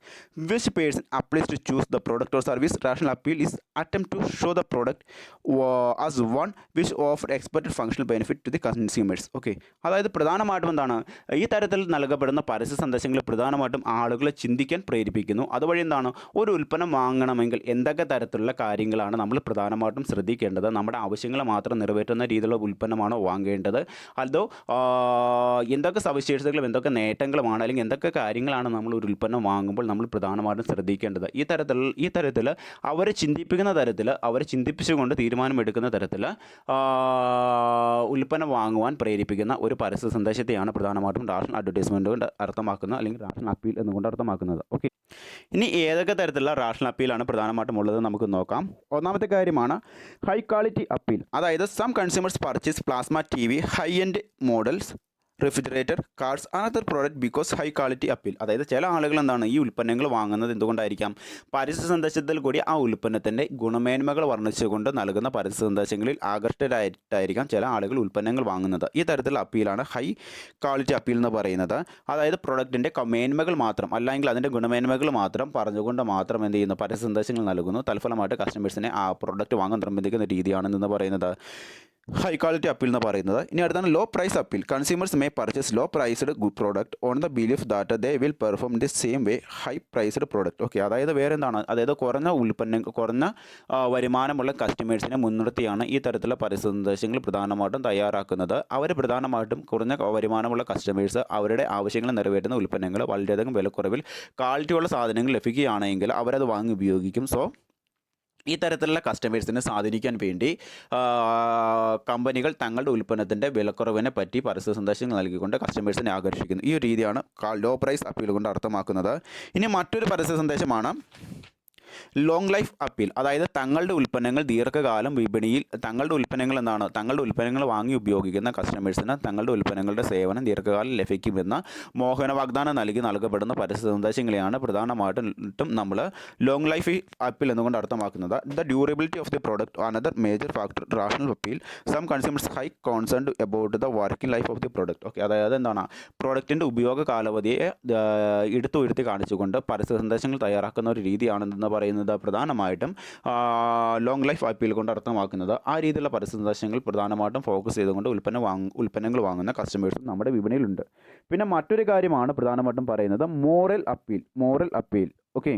which person applies to choose the product or service. Rational appeal is attempt to show the product as one which offer expected functional benefit to the consumers. Okay, അതായത് പ്രധാനമായിട്ടും എന്താണ് ഈ തരത്തിൽ നൽകപ്പെടുന്ന പരസ്യ സന്ദേശങ്ങൾ പ്രധാനമായിട്ടും ആളുകളെ ചിന്തിക്കാൻ പ്രേരിപ്പിക്കുന്നു. അതുവഴി എന്താണ് ഒരു ഉൽപ്പന്നം വാങ്ങണമെങ്കിൽ എന്തൊക്കെ തരത്തിലുള്ള കാര്യങ്ങളാണ് നമ്മൾ പ്രധാനമായിട്ടും ശ്രദ്ധിക്കേണ്ടത്, നമ്മുടെ ആവശ്യങ്ങൾ മാത്രം നിറവേറ്റുന്ന രീതിയിലുള്ള ഉൽപ്പന്നമാണോ വാങ്ങേണ്ടത്, അതോ എന്തൊക്കെ സവിശേഷതകളും എന്തൊക്കെ നേട്ടങ്ങളുമാണ് അല്ലെങ്കിൽ എന്തൊക്കെ കാര്യങ്ങളാണ് നമ്മൾ ഒരു ഉൽപ്പന്നം വാങ്ങുമ്പോൾ നമ്മൾ പ്രധാനമായിട്ടും ശ്രദ്ധിക്കേണ്ടത്. ഈ തരത്തിൽ അവരെ ചിന്തിപ്പിക്കുന്ന തരത്തിൽ, അവരെ ചിന്തിപ്പിച്ചുകൊണ്ട് തീരുമാനമെടുക്കുന്ന തരത്തിൽ ഉൽപ്പന്നം വാങ്ങുവാൻ പ്രേരിപ്പിക്കുന്ന ഒരു പരസ്യ സന്ദേശത്തെയാണ് പ്രധാനമായിട്ടും റാഷണൽ അഡ്വർടൈസ്മെൻറ്റ് കൊണ്ട് അർത്ഥമാക്കുന്നത് അല്ലെങ്കിൽ റാഷണൽ അപ്പീൽ എന്നുകൊണ്ട് അർത്ഥമാക്കുന്നത്. ഓക്കെ, ഇനി ഏതൊക്കെ തരത്തിലുള്ള റാഷണൽ അപ്പീലാണ് പ്രധാനമായിട്ടും ഉള്ളത് നമുക്ക് നോക്കാം. ഒന്നാമത്തെ കാര്യമാണ് ഹൈ ക്വാളിറ്റി അപ്പീൽ. അതായത് some consumers purchase plasma TV, high end models, refrigerator, cards, another product because high quality appeal. അതായത് ചില ആളുകൾ ഈ ഉൽപ്പന്നങ്ങൾ വാങ്ങുന്നത് എന്തുകൊണ്ടായിരിക്കാം, പരസ്യ സന്ദേശത്തിൽ കൂടി ആ ഉൽപ്പന്നത്തിൻ്റെ ഗുണമേന്മകൾ വർണ്ണിച്ചുകൊണ്ട് നൽകുന്ന പരസ്യ സന്ദേശങ്ങളിൽ ആകർഷ്ടരായിട്ടായിരിക്കാം ചില ആളുകൾ ഉൽപ്പന്നങ്ങൾ വാങ്ങുന്നത്. ഈ തരത്തിലുള്ള അപ്പീലാണ് ഹൈ ക്വാളിറ്റി അപ്പീൽ എന്ന് പറയുന്നത്. അതായത് പ്രൊഡക്റ്റിൻ്റെ മേന്മകൾ മാത്രം അല്ലെങ്കിൽ അതിൻ്റെ ഗുണമേന്മകൾ മാത്രം പറഞ്ഞുകൊണ്ട് മാത്രം എന്ത് ചെയ്യുന്നു, പരസ്യ സന്ദേശങ്ങൾ നൽകുന്നു. തൽഫലമായിട്ട് കസ്റ്റമേഴ്സിനെ ആ പ്രൊഡക്റ്റ് വാങ്ങാൻ നിർബന്ധിക്കുന്ന രീതിയാണെന്ന് പറയുന്നത്. ഹൈ ക്വാളിറ്റി അപ്പീൽ എന്ന് പറയുന്നത്. ഇനി അടുത്താണ് low price appeal. Consumers may purchase low priced good product on the belief that they will perform the same way high priced product. Okay, അതായത് വേറെ എന്താണ്, അതായത് കുറഞ്ഞ വരുമാനമുള്ള കസ്റ്റമേഴ്സിനെ മുൻനിർത്തിയാണ് ഈ തരത്തിലുള്ള പരസ്യ നിർദ്ദേശങ്ങൾ പ്രധാനമായിട്ടും തയ്യാറാക്കുന്നത്. അവർ പ്രധാനമായിട്ടും കുറഞ്ഞ വരുമാനമുള്ള കസ്റ്റമേഴ്സ് അവരുടെ ആവശ്യങ്ങൾ നിറവേറ്റുന്ന ഉൽപ്പന്നങ്ങൾ വളരെയധികം വിലക്കുറവിൽ ക്വാളിറ്റിയുള്ള സാധനങ്ങൾ ലഭിക്കുകയാണെങ്കിൽ അവരത് വാങ്ങി ഉപയോഗിക്കും. സോ ഈ തരത്തിലുള്ള കസ്റ്റമേഴ്സിനെ സ്വാധീനിക്കാൻ വേണ്ടി കമ്പനികൾ തങ്ങളുടെ ഉൽപ്പന്നത്തിൻ്റെ വിലക്കുറവിനെ പറ്റി പരസ്യ സന്ദേശങ്ങൾ നൽകിക്കൊണ്ട് കസ്റ്റമേഴ്സിനെ ആകർഷിക്കുന്നു. ഈ ഒരു രീതിയാണ് ലോ പ്രൈസ് അപ്പീൽ കൊണ്ട് അർത്ഥമാക്കുന്നത്. ഇനി മറ്റൊരു പരസ്യ സന്ദേശമാണ് ലോങ് ലൈഫ് അപ്പീൽ. അതായത് തങ്ങളുടെ ഉൽപ്പന്നങ്ങൾ ദീർഘകാലം വിപണിയിൽ തങ്ങളുടെ ഉൽപ്പന്നങ്ങൾ വാങ്ങി ഉപയോഗിക്കുന്ന കസ്റ്റമേഴ്സിന് തങ്ങളുടെ ഉൽപ്പന്നങ്ങളുടെ സേവനം ദീർഘകാലം ലഭിക്കുമെന്ന മോഹന വാഗ്ദാനം നൽകപ്പെടുന്ന പരസ്യ സന്ദേശങ്ങളെയാണ് പ്രധാനമായിട്ടും നമ്മൾ ലോങ് ലൈഫ് അപ്പീൽ എന്നുകൊണ്ട് അർത്ഥമാക്കുന്നത്. The durability of the product another major factor rational appeal. Some consumers high concerned about the working life of the product. Okay, അതായത് എന്താണ്, പ്രോഡക്റ്റിൻ്റെ ഉപയോഗ കാലാവധിയെ എടുത്തുയർത്തി കാണിച്ചുകൊണ്ട് പരസ്യ സന്ദേശങ്ങൾ തയ്യാറാക്കുന്ന ഒരു രീതിയാണെന്ന് പറയുന്നത് പ്രധാനമായിട്ടും ലോങ് ലൈഫ് അപ്പീൽ കൊണ്ട് അർത്ഥമാക്കുന്നത്. ആ രീതിയിലുള്ള പരസ്യ സന്ദേശങ്ങൾ പ്രധാനമായിട്ടും ഫോക്കസ് ചെയ്തുകൊണ്ട് ഉൽപ്പന്നങ്ങൾ വാങ്ങുന്ന കസ്റ്റമേഴ്സും നമ്മുടെ വിപണിയിലുണ്ട്. പിന്നെ മറ്റൊരു കാര്യമാണ് പ്രധാനമായിട്ടും പറയുന്നത് moral appeal. Okay,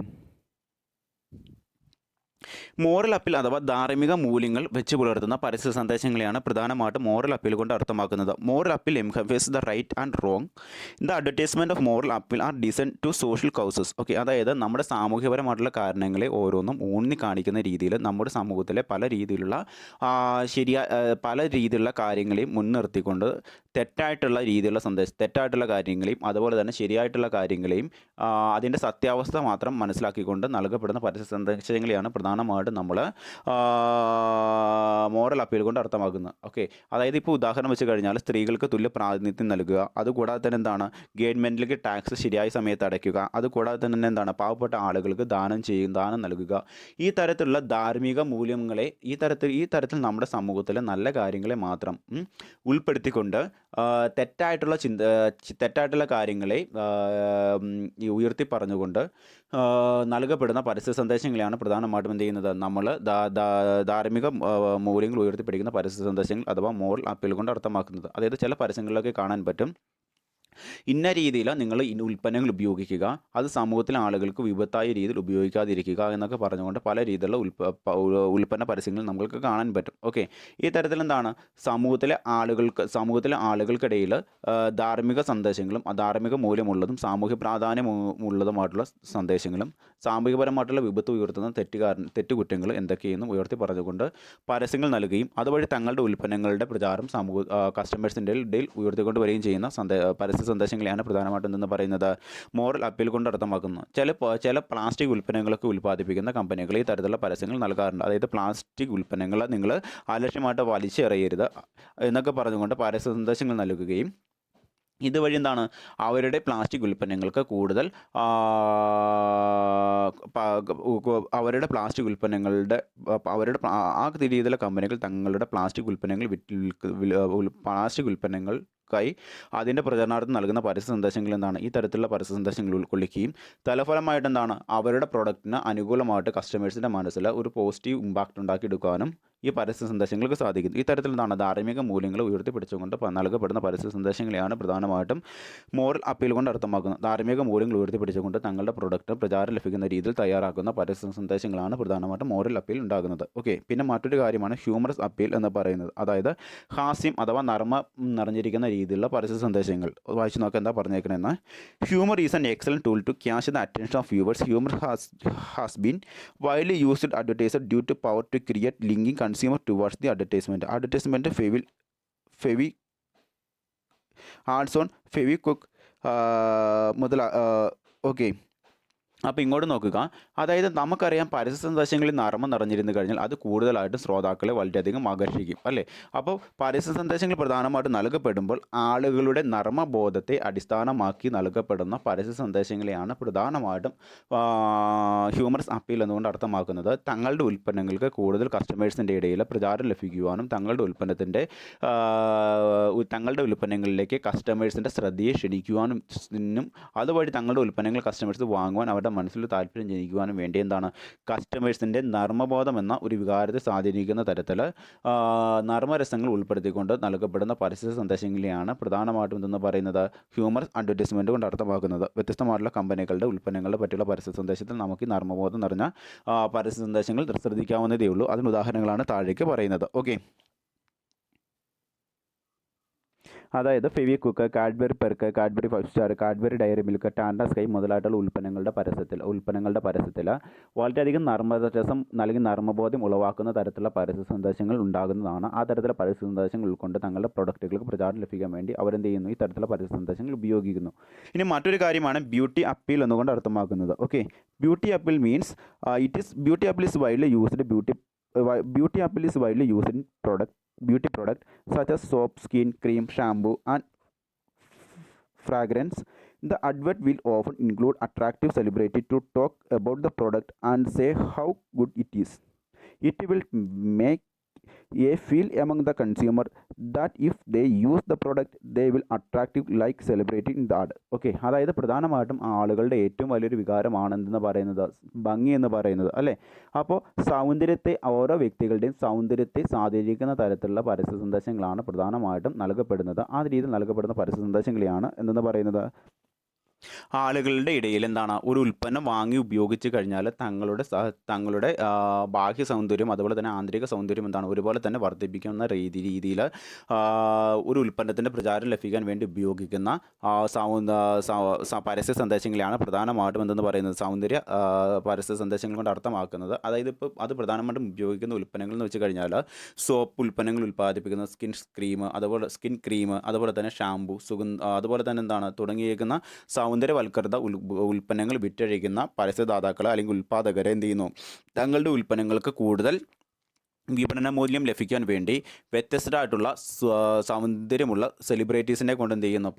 moral appeal അഥവാ ധാർമ്മിക മൂല്യങ്ങൾ വെച്ച് പുലർത്തുന്ന പരസ്യ സന്ദേശങ്ങളെയാണ് പ്രധാനമായിട്ടും മോറൽ അപ്പീൽ കൊണ്ട് അർത്ഥമാക്കുന്നത്. Moral appeal emphasise the right and wrong. The advertisement of moral appeal are design to social causes. Okay, അതായത് നമ്മുടെ സാമൂഹ്യപരമായിട്ടുള്ള കാരണങ്ങളെ ഓരോന്നും ഊന്നി കാണിക്കുന്ന രീതിയിൽ നമ്മുടെ സമൂഹത്തിലെ പല രീതിയിലുള്ള കാര്യങ്ങളെയും മുൻനിർത്തിക്കൊണ്ട് തെറ്റായിട്ടുള്ള കാര്യങ്ങളെയും അതുപോലെ തന്നെ ശരിയായിട്ടുള്ള കാര്യങ്ങളെയും അതിൻ്റെ സത്യാവസ്ഥ മാത്രം മനസ്സിലാക്കിക്കൊണ്ട് നൽകപ്പെടുന്ന പരസ്യ സന്ദേശങ്ങളെയാണ് പ്രധാനമായിട്ടും നമ്മൾ മോറൽ അപ്പീൽ കൊണ്ട് അർത്ഥമാക്കുന്നത്. ഓക്കെ, അതായത് ഇപ്പോൾ ഉദാഹരണം വെച്ച് കഴിഞ്ഞാൽ സ്ത്രീകൾക്ക് തുല്യ പ്രാതിനിധ്യം നൽകുക, അതുകൂടാതെ തന്നെ എന്താണ്, ഗവൺമെൻറ്റിലേക്ക് ടാക്സ് ശരിയായ സമയത്ത് അടയ്ക്കുക, അതുകൂടാതെ തന്നെ എന്താണ്, പാവപ്പെട്ട ആളുകൾക്ക് ദാനം നൽകുക. ഈ തരത്തിലുള്ള ധാർമ്മിക മൂല്യങ്ങളെ ഈ തരത്തിൽ നമ്മുടെ സമൂഹത്തിലെ നല്ല കാര്യങ്ങളെ മാത്രം ഉൾപ്പെടുത്തിക്കൊണ്ട് തെറ്റായിട്ടുള്ള കാര്യങ്ങളെ ഉയർത്തി പറഞ്ഞുകൊണ്ട് നൽകപ്പെടുന്ന പരസ്യ സന്ദേശങ്ങളെയാണ് പ്രധാനമായിട്ടും എന്ത് ചെയ്യുന്നത്, നമ്മൾ ധാർമ്മിക മൂല്യങ്ങൾ ഉയർത്തിപ്പിടിക്കുന്ന പരസ്യ സന്ദേശങ്ങൾ അഥവാ മോറൽ അപ്പീൽ കൊണ്ട് അർത്ഥമാക്കുന്നത്. അതായത് ചില പരസ്യങ്ങളിലൊക്കെ കാണാൻ പറ്റും, ഇന്ന രീതിയിൽ നിങ്ങൾ ഉൽപ്പന്നങ്ങൾ ഉപയോഗിക്കുക, അത് സമൂഹത്തിലെ ആളുകൾക്ക് വിപത്തായ രീതിയിൽ ഉപയോഗിക്കാതിരിക്കുക എന്നൊക്കെ പറഞ്ഞുകൊണ്ട് പല രീതിയിലുള്ള ഉൽപ്പന്ന പരസ്യങ്ങൾ നമുക്ക് കാണാൻ പറ്റും. ഓക്കെ, ഈ തരത്തിൽ എന്താണ്, സമൂഹത്തിലെ ആളുകൾക്കിടയിൽ ധാർമ്മിക സന്ദേശങ്ങളും അധാർമിക മൂല്യമുള്ളതും സാമൂഹ്യ പ്രാധാന്യമുള്ളതുമായിട്ടുള്ള സന്ദേശങ്ങളും സാമൂഹികപരമായിട്ടുള്ള വിപത്ത് ഉയർത്തുന്ന തെറ്റുകുറ്റങ്ങൾ എന്തൊക്കെയെന്നും ഉയർത്തി പറഞ്ഞുകൊണ്ട് പരസ്യങ്ങൾ നൽകുകയും അതുവഴി തങ്ങളുടെ ഉൽപ്പന്നങ്ങളുടെ പ്രചാരം കസ്റ്റമേഴ്സിൻ്റെ ഇടയിൽ ഉയർത്തിക്കൊണ്ട് വരികയും ചെയ്യുന്ന പരസ്യ സന്ദേശങ്ങളെയാണ് പ്രധാനമായിട്ടും എന്ന് പറയുന്നത് മോറൽ അപ്പീൽ കൊണ്ട് അർത്ഥമാക്കുന്നത്. ചില പ്ലാസ്റ്റിക് ഉൽപ്പന്നങ്ങളൊക്കെ ഉൽപ്പാദിപ്പിക്കുന്ന കമ്പനികൾ ഈ തരത്തിലുള്ള പരസ്യങ്ങൾ നൽകാറുണ്ട്. അതായത് പ്ലാസ്റ്റിക് ഉൽപ്പന്നങ്ങൾ നിങ്ങൾ അലക്ഷ്യമായിട്ട് വലിച്ചെറിയരുത് എന്നൊക്കെ പറഞ്ഞുകൊണ്ട് പരസ്യ സന്ദേശങ്ങൾ നൽകുകയും ഇതുവഴി എന്താണ്, അവരുടെ പ്ലാസ്റ്റിക് ഉൽപ്പന്നങ്ങൾക്ക് കൂടുതൽ ആ രീതിയിലുള്ള കമ്പനികൾ തങ്ങളുടെ പ്ലാസ്റ്റിക് ഉൽപ്പന്നങ്ങൾക്കായി അതിൻ്റെ പ്രചരണാർത്ഥം നൽകുന്ന പരസ്യ സന്ദേശങ്ങൾ എന്താണ്, ഈ തരത്തിലുള്ള പരസ്യ സന്ദേശങ്ങൾ ഉൾക്കൊള്ളിക്കുകയും തലഫലമായിട്ട് എന്താണ്, അവരുടെ പ്രൊഡക്റ്റിന് അനുകൂലമായിട്ട് കസ്റ്റമേഴ്സിൻ്റെ മനസ്സിൽ ഒരു പോസിറ്റീവ് ഇമ്പാക്റ്റ് ഉണ്ടാക്കിയെടുക്കാനും ഈ പരസ്യ സന്ദേശങ്ങൾക്ക് സാധിക്കുന്നു. ഈ തരത്തിൽ എന്താണ്, ധാർമ്മിക മൂല്യങ്ങൾ ഉയർത്തിപ്പിടിച്ചുകൊണ്ട് നൽകപ്പെടുന്ന പരസ്യ സന്ദേശങ്ങളെയാണ് പ്രധാനമായിട്ടും മോറൽ അപ്പീൽ കൊണ്ട് അർത്ഥമാക്കുന്നത്. ധാർമ്മിക മൂല്യങ്ങൾ ഉയർത്തിപ്പിടിച്ചുകൊണ്ട് തങ്ങളുടെ പ്രൊഡക്റ്റ് പ്രചാരം ലഭിക്കുന്ന രീതിയിൽ തയ്യാറാക്കുന്ന പരസ്യ സന്ദേശങ്ങളാണ് പ്രധാനമായിട്ടും മോറൽ അപ്പീൽ ഉണ്ടാകുന്നത്. ഓക്കെ, പിന്നെ മറ്റൊരു കാര്യമാണ് ഹ്യൂമറസ് അപ്പീൽ എന്ന് പറയുന്നത്. അതായത് ഹാസ്യം അഥവാ നർമ്മം നിറഞ്ഞിരിക്കുന്ന രീതിയിലുള്ള പരസ്യ സന്ദേശങ്ങൾ. വായിച്ചു നോക്കാം എന്താ പറഞ്ഞേക്കണെന്ന്. Humour is an excellent tool to catch the attention of viewers. Humour has been widely used advertiser due to power to create linking consumer towards the advertisement. Ads on Fevikwik മുതൽ. ഓക്കെ, അപ്പോൾ ഇങ്ങോട്ട് നോക്കുക. അതായത് നമുക്കറിയാം പരസ്യ സന്ദേശങ്ങളിൽ നർമ്മം നിറഞ്ഞിരുന്നു കഴിഞ്ഞാൽ അത് കൂടുതലായിട്ടും ശ്രോതാക്കളെ വളരെയധികം ആകർഷിക്കും അല്ലേ. അപ്പോൾ പരസ്യ സന്ദേശങ്ങൾ പ്രധാനമായിട്ടും നൽകപ്പെടുമ്പോൾ ആളുകളുടെ നർമ്മബോധത്തെ അടിസ്ഥാനമാക്കി നൽകപ്പെടുന്ന പരസ്യ സന്ദേശങ്ങളെയാണ് പ്രധാനമായിട്ടും ഹ്യൂമറസ് അപ്പീൽ എന്നുകൊണ്ട് അർത്ഥമാക്കുന്നത്. തങ്ങളുടെ ഉൽപ്പന്നങ്ങൾക്ക് കൂടുതൽ കസ്റ്റമേഴ്സിൻ്റെ ഇടയിൽ പ്രചാരം ലഭിക്കുവാനും തങ്ങളുടെ ഉൽപ്പന്നങ്ങളിലേക്ക് കസ്റ്റമേഴ്സിൻ്റെ ശ്രദ്ധയെ ക്ഷണിക്കുവാനും അതുവഴി തങ്ങളുടെ ഉൽപ്പന്നങ്ങൾ കസ്റ്റമേഴ്സ് വാങ്ങുവാൻ അവരുടെ മനസ്സിൽ താല്പര്യം ജനിക്കുവാനും വേണ്ടി എന്താണ് കസ്റ്റമേഴ്സിൻ്റെ നർമ്മബോധം എന്ന ഒരു വികാരത്തെ സ്വാധീനിക്കുന്ന തരത്തിൽ നർമ്മരസങ്ങൾ ഉൾപ്പെടുത്തിക്കൊണ്ട് നൽകപ്പെടുന്ന പരസ്യ സന്ദേശങ്ങളെയാണ് പ്രധാനമായിട്ടും ഇതെന്ന് പറയുന്നത് ഹ്യൂമർ അഡ്വർടൈസ്മെൻറ്റ് കൊണ്ട് അർത്ഥമാക്കുന്നത്. വ്യത്യസ്തമായിട്ടുള്ള കമ്പനികളുടെ ഉൽപ്പന്നങ്ങളെ പറ്റിയുള്ള പരസ്യ സന്ദേശത്തിൽ നമുക്ക് നർമ്മബോധം നിറഞ്ഞ പരസ്യ സന്ദേശങ്ങൾ ശ്രദ്ധിക്കാവുന്നതേ ഉള്ളൂ. അതിന് ഉദാഹരണങ്ങളാണ് താഴേക്ക് പറയുന്നത്. ഓക്കെ, അതായത് Fevikwik, Cadbury Perk, Cadbury 5 star, Cadbury Dairy Milk, ടാൻഡ സ്കൈ മുതലായിട്ടുള്ള ഉൽപ്പന്നങ്ങളുടെ പരസ്യത്തിൽ വളരെയധികം നർമ്മരസം നൽകി നർമ്മബോധ്യം ഉളവാക്കുന്ന തരത്തിലുള്ള പരസ്യ സന്ദേശങ്ങൾ ഉണ്ടാകുന്നതാണ്. ആ തരത്തിലുള്ള പരസ്യ സന്ദേശങ്ങൾ ഉൾക്കൊണ്ട് തങ്ങളുടെ പ്രൊഡക്റ്റുകൾക്ക് പ്രചാരം ലഭിക്കാൻ വേണ്ടി അവരെന്ത് ചെയ്യുന്നു, ഈ തരത്തിലുള്ള പരസ്യ സന്ദേശങ്ങൾ ഉപയോഗിക്കുന്നു. ഇനി മറ്റൊരു കാര്യമാണ് ബ്യൂട്ടി അപ്പീൽ എന്നുകൊണ്ട് അർത്ഥമാക്കുന്നത്. Okay, beauty appeal means beauty appeal is widely used in beauty product such as soap, skin cream, shampoo and fragrance. The advert will often include attractive celebrity to talk about the product and say how good it is. It will make a feel among the consumer that if they use the product they will attractive like celebrity in the ad. Okay, അതായത് പ്രധാനമായിട്ടും ആളുകളുടെ ഏറ്റവും വലിയൊരു വികാരമാണെന്ന് പറയുന്നത് ഭംഗി എന്ന് പറയുന്നത് അല്ലേ. അപ്പോൾ ഓരോ വ്യക്തികളുടെയും സൗന്ദര്യത്തെ സ്വാധീനിക്കുന്ന തരത്തിലുള്ള പരസ്യ സന്ദേശങ്ങളാണ് പ്രധാനമായിട്ടും നൽകപ്പെടുന്നത്. ആ രീതിയിൽ നൽകപ്പെടുന്ന പരസ്യ സന്ദേശങ്ങളെയാണ് എന്തെന്ന് പറയുന്നത് ആളുകളുടെ ഇടയിൽ എന്താണ് ഒരു ഉൽപ്പന്നം വാങ്ങി ഉപയോഗിച്ച് കഴിഞ്ഞാൽ തങ്ങളുടെ ബാഹ്യ സൗന്ദര്യം അതുപോലെ തന്നെ ആന്തരിക സൗന്ദര്യം എന്താണ് ഒരുപോലെ തന്നെ വർദ്ധിപ്പിക്കുന്ന രീതിയിൽ ഒരു ഉൽപ്പന്നത്തിൻ്റെ പ്രചാരം ലഭിക്കാൻ വേണ്ടി ഉപയോഗിക്കുന്ന പരസ്യ സന്ദേശങ്ങളെയാണ് പ്രധാനമായിട്ടും എന്തെന്ന് പറയുന്നത് സൗന്ദര്യ പരസ്യ സന്ദേശങ്ങൾ കൊണ്ട് അർത്ഥമാക്കുന്നത്. അതായത് ഇപ്പോൾ അത് പ്രധാനമായിട്ടും ഉപയോഗിക്കുന്ന ഉൽപ്പന്നങ്ങൾ എന്ന് വെച്ച് കഴിഞ്ഞാൽ സോപ്പ് ഉൽപ്പന്നങ്ങൾ ഉൽപ്പാദിപ്പിക്കുന്ന സ്കിൻ ക്രീം അതുപോലെ തന്നെ ഷാമ്പു അതുപോലെ തന്നെ എന്താണ് തുടങ്ങിയിരിക്കുന്ന സൗന്ദര്യവൽക്കൃത ഉൽപ്പന്നങ്ങൾ വിറ്റഴിക്കുന്ന പരസ്യദാതാക്കളെ അല്ലെങ്കിൽ ഉൽപ്പാദകരെ എന്ത് ചെയ്യുന്നു, തങ്ങളുടെ ഉൽപ്പന്നങ്ങൾക്ക് കൂടുതൽ വിപണന മൂല്യം ലഭിക്കാൻ വേണ്ടി വ്യത്യസ്തരായിട്ടുള്ള സൗന്ദര്യമുള്ള സെലിബ്രിറ്റീസിനെ കൊണ്ട് എന്ത് ചെയ്യുന്നു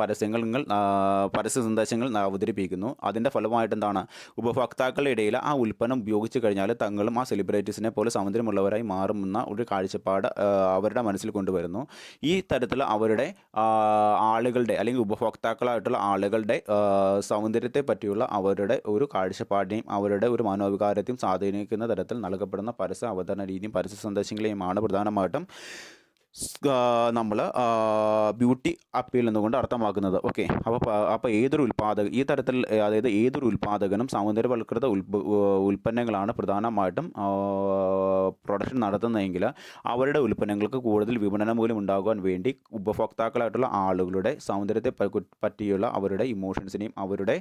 പരസ്യ സന്ദേശങ്ങൾ അവതരിപ്പിക്കുന്നു. അതിൻ്റെ ഫലമായിട്ട് എന്താണ് ഉപഭോക്താക്കളുടെ ഇടയിൽ ആ ഉൽപ്പന്നം ഉപയോഗിച്ച് കഴിഞ്ഞാൽ തങ്ങളും ആ സെലിബ്രിറ്റീസിനെ പോലെ സൗന്ദര്യമുള്ളവരായി മാറുമെന്ന ഒരു കാഴ്ചപ്പാട് അവരുടെ മനസ്സിൽ കൊണ്ടുവരുന്നു. ഈ തരത്തിൽ അവരുടെ ആളുകളുടെ അല്ലെങ്കിൽ ഉപഭോക്താക്കളായിട്ടുള്ള ആളുകളുടെ സൗന്ദര്യത്തെ പറ്റിയുള്ള അവരുടെ ഒരു കാഴ്ചപ്പാടിനെയും അവരുടെ ഒരു മനോവികാരത്തെയും സ്വാധീനിക്കുന്ന തരത്തിൽ നൽകപ്പെടുന്ന പരസ്യ അവതരണ രീതിയും പരസ്യ സന്ദേശങ്ങളെയുമാണ് പ്രധാനമായിട്ടും നമ്മൾ ബ്യൂട്ടി അപ്പീൽ എന്നുകൊണ്ട് അർത്ഥമാക്കുന്നത്. ഓക്കെ, അപ്പോൾ ഈ തരത്തിൽ അതായത് ഏതൊരു ഉൽപ്പാദകനും സൗന്ദര്യവൽകൃത ഉൽപ്പന്നങ്ങളാണ് പ്രധാനമായിട്ടും പ്രൊഡക്ഷൻ നടത്തുന്നതെങ്കിൽ അവരുടെ ഉൽപ്പന്നങ്ങൾക്ക് കൂടുതൽ വിപണന മൂല്യം ഉണ്ടാകുവാൻ വേണ്ടി ഉപഭോക്താക്കളായിട്ടുള്ള ആളുകളുടെ സൗന്ദര്യത്തെ പറ്റിയുള്ള അവരുടെ ഇമോഷൻസിനെയും അവരുടെ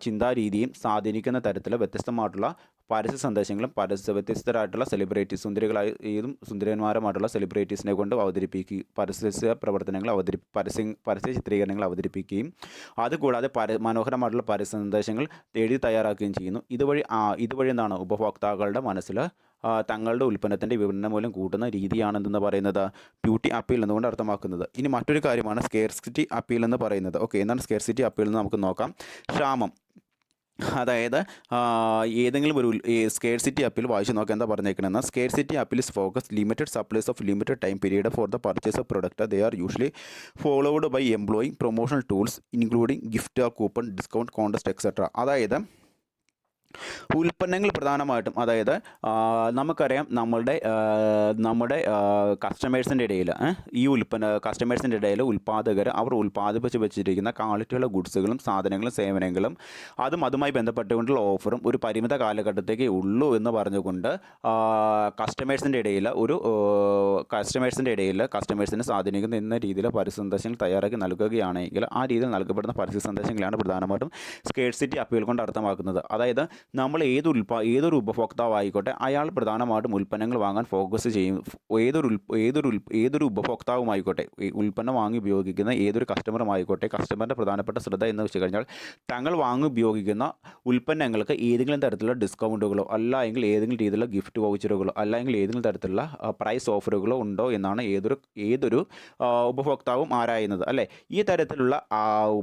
ചിന്താരീതിയും സ്വാധീനിക്കുന്ന തരത്തിൽ വ്യത്യസ്തമായിട്ടുള്ള പരസ്യ സന്ദേശങ്ങളും വ്യത്യസ്തരായിട്ടുള്ള സുന്ദരന്മാരുമായിട്ടുള്ള സെലിബ്രിറ്റീസിനെ കൊണ്ട് പരസ്യ പ്രവർത്തനങ്ങൾ പരസ്യ ചിത്രീകരണങ്ങൾ അവതരിപ്പിക്കുകയും അതുകൂടാതെ മനോഹരമായിട്ടുള്ള പരസ്യ സന്ദേശങ്ങൾ എഴുതി തയ്യാറാക്കുകയും ചെയ്യുന്നു. ഇതുവഴി എന്താണ് ഉപഭോക്താക്കളുടെ മനസ്സിൽ തങ്ങളുടെ ഉൽപ്പന്നത്തിൻ്റെ വിപണന മൂല്യം കൂട്ടുന്ന രീതിയാണെന്ന് പറയുന്നത് ബ്യൂട്ടി അപ്പീൽ എന്നുകൊണ്ട് അർത്ഥമാക്കുന്നത്. ഇനി മറ്റൊരു കാര്യമാണ് സ്കേർസിറ്റി അപ്പീൽ എന്ന് പറയുന്നത്. ഓക്കെ, എന്താണ് സ്കേർസിറ്റി അപ്പീൽ എന്ന് നമുക്ക് നോക്കാം. ക്ഷാമം, അതായത് ഏതെങ്കിലും ഒരു സ്കേർസിറ്റി അപ്പീൽ വായിച്ച് നോക്കാൻ എന്താ പറഞ്ഞേക്കണമെന്ന്. Scarcity appeal is focus limited supplies of limited time period for the purchase of product. They are usually followed by employing promotional tools including gift coupon discount contest etcetera. അതായത് ഉൽപ്പന്നങ്ങൾ പ്രധാനമായിട്ടും അതായത് നമുക്കറിയാം നമ്മുടെ കസ്റ്റമേഴ്സിൻ്റെ ഇടയിൽ കസ്റ്റമേഴ്സിൻ്റെ ഇടയിൽ ഉൽപ്പാദകർ അവർ ഉൽപ്പാദിപ്പിച്ച് വെച്ചിരിക്കുന്ന ക്വാളിറ്റിയുള്ള ഗുഡ്സുകളും സാധനങ്ങളും സേവനങ്ങളും അതുമായി ബന്ധപ്പെട്ടുകൊണ്ടുള്ള ഓഫറും ഒരു പരിമിത കാലഘട്ടത്തേക്കേ ഉള്ളൂ എന്ന് പറഞ്ഞുകൊണ്ട് കസ്റ്റമേഴ്സിൻ്റെ ഇടയിൽ കസ്റ്റമേഴ്സിനെ സ്വാധീനിക്കുന്ന എന്ന രീതിയിൽ പരസ്യ സന്ദേശങ്ങൾ തയ്യാറാക്കി നൽകുകയാണെങ്കിൽ ആ രീതിയിൽ നൽകപ്പെടുന്ന പരസ്യ സന്ദേശങ്ങളാണ് പ്രധാനമായിട്ടും സ്കേർസിറ്റി അപ്പീൽ കൊണ്ട് അർത്ഥമാക്കുന്നത്. അതായത് നമ്മൾ ഏതൊരു ഉപഭോക്താവായിക്കോട്ടെ അയാൾ പ്രധാനമായിട്ടും ഉൽപ്പന്നങ്ങൾ വാങ്ങാൻ ഫോക്കസ് ചെയ്യും. ഏതൊരു ഉപഭോക്താവുമായിക്കോട്ടെ ഉൽപ്പന്നം വാങ്ങി ഉപയോഗിക്കുന്ന ഏതൊരു കസ്റ്റമറുമായിക്കോട്ടെ കസ്റ്റമറിൻ്റെ പ്രധാനപ്പെട്ട ശ്രദ്ധ എന്ന് വെച്ച് കഴിഞ്ഞാൽ തങ്ങൾ വാങ്ങി ഉപയോഗിക്കുന്ന ഉൽപ്പന്നങ്ങൾക്ക് ഏതെങ്കിലും തരത്തിലുള്ള ഡിസ്കൗണ്ടുകളോ അല്ലെങ്കിൽ ഏതെങ്കിലും രീതിയിലുള്ള ഗിഫ്റ്റ് വൗച്ചറുകളോ അല്ലെങ്കിൽ ഏതെങ്കിലും തരത്തിലുള്ള പ്രൈസ് ഓഫറുകളോ ഉണ്ടോ എന്നാണ് ഏതൊരു ഉപഭോക്താവും ആരായുന്നത് അല്ലേ. ഈ തരത്തിലുള്ള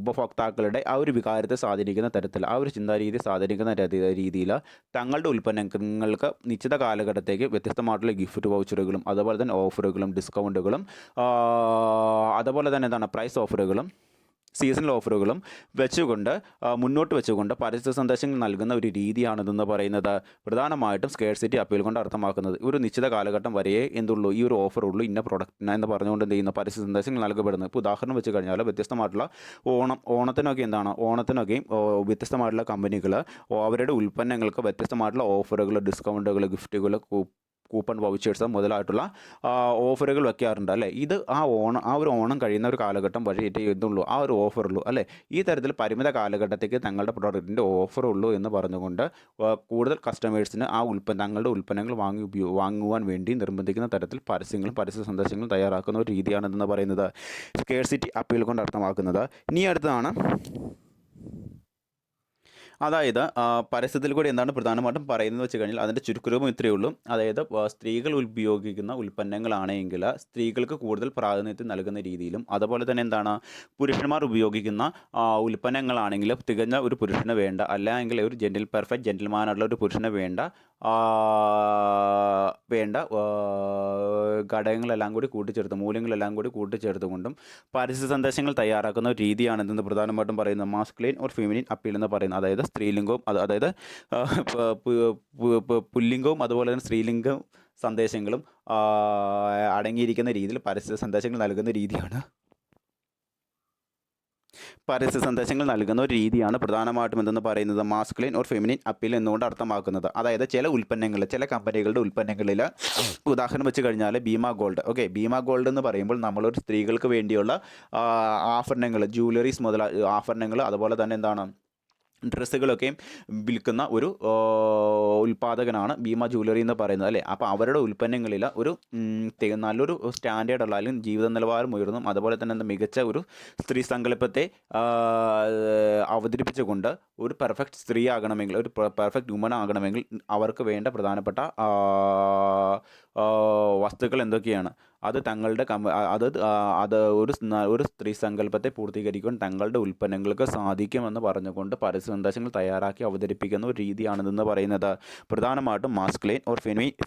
ഉപഭോക്താക്കളുടെ ആ ഒരു വികാരത്തെ സ്വാധീനിക്കുന്ന തരത്തിൽ ആ ഒരു ചിന്താരീതി സ്വാധീനിക്കുന്ന രീതിയിൽ തങ്ങളുടെ ഉൽപ്പന്നങ്ങൾക്ക് നിശ്ചിത കാലഘട്ടത്തേക്ക് വ്യത്യസ്തമായിട്ടുള്ള ഗിഫ്റ്റ് വൗച്ചറുകളും അതുപോലെ തന്നെ ഓഫറുകളും ഡിസ്കൗണ്ടുകളും അതുപോലെ തന്നെ പ്രൈസ് ഓഫറുകളും സീസണൽ ഓഫറുകളും വെച്ചുകൊണ്ട് മുന്നോട്ട് വെച്ചുകൊണ്ട് പരസ്യ സന്ദേശങ്ങൾ നൽകുന്ന ഒരു രീതിയാണിതെന്ന് പറയുന്നത്. പ്രധാനമായിട്ടും സ്കേഴ്സിറ്റി അപ്പീൽ കൊണ്ട് അർത്ഥമാക്കുന്നത് ഒരു നിശ്ചിത കാലഘട്ടം വരെയേ എന്തുള്ളൂ, ഈ ഒരു ഓഫർ ഉള്ളൂ ഇന്ന പ്രൊഡക്റ്റിന് എന്ന് പറഞ്ഞുകൊണ്ട് എന്ത് ചെയ്യുന്ന പരസ്യ സന്ദേശങ്ങൾ നൽകപ്പെടുന്നത്. ഇപ്പോൾ ഉദാഹരണം വെച്ച് കഴിഞ്ഞാൽ വ്യത്യസ്തമായിട്ടുള്ള ഓണത്തിനൊക്കെ ഓണത്തിനൊക്കെയും വ്യത്യസ്തമായിട്ടുള്ള കമ്പനികൾ അവരുടെ ഉൽപ്പന്നങ്ങൾക്ക് വ്യത്യസ്തമായിട്ടുള്ള ഓഫറുകൾ, ഡിസ്കൗണ്ടുകൾ, ഗിഫ്റ്റുകൾ, കൂപ്പൺ വൗച്ചേഴ്സ് മുതലായിട്ടുള്ള ഓഫറുകൾ വെക്കാറുണ്ട് അല്ലേ. ഇത് ആ ഒരു ഓണം കഴിയുന്ന ഒരു കാലഘട്ടം വഴി ഇതുള്ളൂ, ആ ഒരു ഓഫറുള്ളൂ അല്ലേ. ഈ തരത്തിൽ പരിമിത കാലഘട്ടത്തേക്ക് തങ്ങളുടെ പ്രൊഡക്റ്റിൻ്റെ ഓഫറുള്ളൂ എന്ന് പറഞ്ഞുകൊണ്ട് കൂടുതൽ കസ്റ്റമേഴ്സിന് തങ്ങളുടെ ഉൽപ്പന്നങ്ങൾ വാങ്ങുവാൻ വേണ്ടി നിർബന്ധിക്കുന്ന തരത്തിൽ പരസ്യ സന്ദേശങ്ങളും തയ്യാറാക്കുന്ന ഒരു രീതിയാണെന്ന് പറയുന്നത് സ്കേഴ്സിറ്റി അപ്പീൽ കൊണ്ട് അർത്ഥമാക്കുന്നത്. ഇനി അടുത്തതാണ്, അതായത് പരസ്യത്തിൽ കൂടി എന്താണ് പ്രധാനമായിട്ടും പറയുന്നത് വെച്ച് കഴിഞ്ഞാൽ അതിൻ്റെ ചുരുക്കരൂപം ഇത്രയേ ഉള്ളൂ. അതായത് സ്ത്രീകൾ ഉപയോഗിക്കുന്ന ഉൽപ്പന്നങ്ങളാണെങ്കിൽ സ്ത്രീകൾക്ക് കൂടുതൽ പ്രാതിനിധ്യം നൽകുന്ന രീതിയിലും, അതുപോലെ തന്നെ എന്താണ് പുരുഷന്മാർ ഉപയോഗിക്കുന്ന ഉൽപ്പന്നങ്ങളാണെങ്കിൽ തികഞ്ഞ ഒരു പുരുഷന് വേണ്ട, അല്ലെങ്കിൽ ഒരു പെർഫെക്റ്റ് ജെന്റിൽമാനുള്ള ഒരു പുരുഷന് വേണ്ട ഘടകങ്ങളെല്ലാം കൂടി മൂല്യങ്ങളെല്ലാം കൂടി കൂട്ടിച്ചേർത്തുകൊണ്ടും പരസ്യ സന്ദേശങ്ങൾ തയ്യാറാക്കുന്ന ഒരു രീതിയാണെന്ന് പ്രധാനമായിട്ടും പറയുന്നത് മാസ്കുലിൻ ഓർ ഫെമിനിൻ അപ്പീൽ എന്ന് പറയുന്നത്. അതായത് സ്ത്രീലിംഗവും അതായത് പുല്ലിംഗവും അതുപോലെ തന്നെ സ്ത്രീലിംഗവും സന്ദേശങ്ങളും അടങ്ങിയിരിക്കുന്ന രീതിയിൽ പരസ്യ സന്ദേശങ്ങൾ നൽകുന്ന രീതിയാണ് ഒരു രീതിയാണ് പ്രധാനമായിട്ടും എന്തെന്ന് പറയുന്നത് മാസ്കുലിൻ ഓർ ഫെമിനിൻ അപ്പീൽ എന്നുകൊണ്ട് അർത്ഥമാക്കുന്നത്. അതായത് ചില കമ്പനികളുടെ ഉൽപ്പന്നങ്ങളിൽ ഉദാഹരണം വെച്ച് കഴിഞ്ഞാൽ ഭീമ ഗോൾഡ് എന്ന് പറയുമ്പോൾ നമ്മളൊരു സ്ത്രീകൾക്ക് വേണ്ടിയുള്ള ആഭരണങ്ങൾ, ജ്വല്ലറീസ് ആഭരണങ്ങൾ, അതുപോലെ തന്നെ എന്താണ് ഡ്രസ്സുകളൊക്കെയും വിൽക്കുന്ന ഒരു ഉൽപ്പാദകനാണ് ഭീമ ജ്വല്ലറി എന്ന് പറയുന്നത് അല്ലേ. അപ്പോൾ അവരുടെ ഉൽപ്പന്നങ്ങളിൽ ഒരു നല്ലൊരു സ്റ്റാൻഡേർഡുള്ള അല്ലെങ്കിൽ ജീവിത നിലവാരം ഉയർന്നും അതുപോലെ തന്നെ മികച്ച ഒരു സ്ത്രീ സങ്കല്പത്തെ അവതരിപ്പിച്ചുകൊണ്ട് ഒരു പെർഫെക്റ്റ് സ്ത്രീ ആകണമെങ്കിൽ, ഒരു പെർഫെക്റ്റ് വുമൺ ആകണമെങ്കിൽ അവർക്ക് വേണ്ട പ്രധാനപ്പെട്ട വസ്തുക്കൾ എന്തൊക്കെയാണ്, അത് തങ്ങളുടെ ഒരു സ്ത്രീ സങ്കല്പത്തെ പൂർത്തീകരിക്കാൻ തങ്ങളുടെ ഉൽപ്പന്നങ്ങൾക്ക് സാധിക്കുമെന്ന് പറഞ്ഞുകൊണ്ട് പരസ്യ സന്ദേശങ്ങൾ തയ്യാറാക്കി അവതരിപ്പിക്കുന്ന ഒരു രീതിയാണെന്ന് പറയുന്നത് പ്രധാനമായിട്ടും മാസ്കുലിൻ ഓർ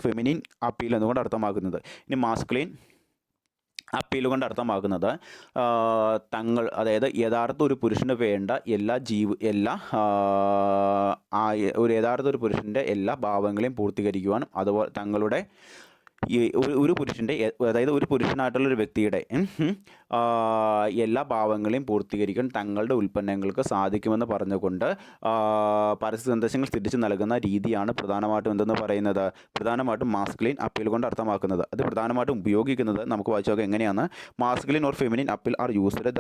ഫെമിനിൻ അപ്പീൽ എന്നുകൊണ്ട് അർത്ഥമാക്കുന്നത്. ഇനി മാസ്കുലിൻ അപ്പീൽ കൊണ്ട് അർത്ഥമാക്കുന്നത് അതായത് യഥാർത്ഥ ഒരു പുരുഷന് വേണ്ട യഥാർത്ഥ ഒരു പുരുഷൻ്റെ എല്ലാ ഭാവങ്ങളെയും പൂർത്തീകരിക്കുവാനും അതുപോലെ തങ്ങളുടെ ഒരു പുരുഷൻ്റെ, അതായത് ഒരു പുരുഷനായിട്ടുള്ളൊരു വ്യക്തിയുടെ എല്ലാ ഭാവങ്ങളെയും പൂർത്തീകരിക്കാൻ തങ്ങളുടെ ഉൽപ്പന്നങ്ങൾക്ക് സാധിക്കുമെന്ന് പറഞ്ഞുകൊണ്ട് പരസ്യ സന്ദേശങ്ങൾ തിരിച്ചു നൽകുന്ന രീതിയാണ് പ്രധാനമായിട്ടും എന്തെന്ന് പറയുന്നത് പ്രധാനമായിട്ടും മാസ്കുലിൻ അപ്പീൽ കൊണ്ട് അർത്ഥമാക്കുന്നത്. അത് പ്രധാനമായിട്ടും ഉപയോഗിക്കുന്നത് നമുക്ക് വായിച്ചു നോക്കാം എങ്ങനെയാണ്. Masculine or feminine appeal are used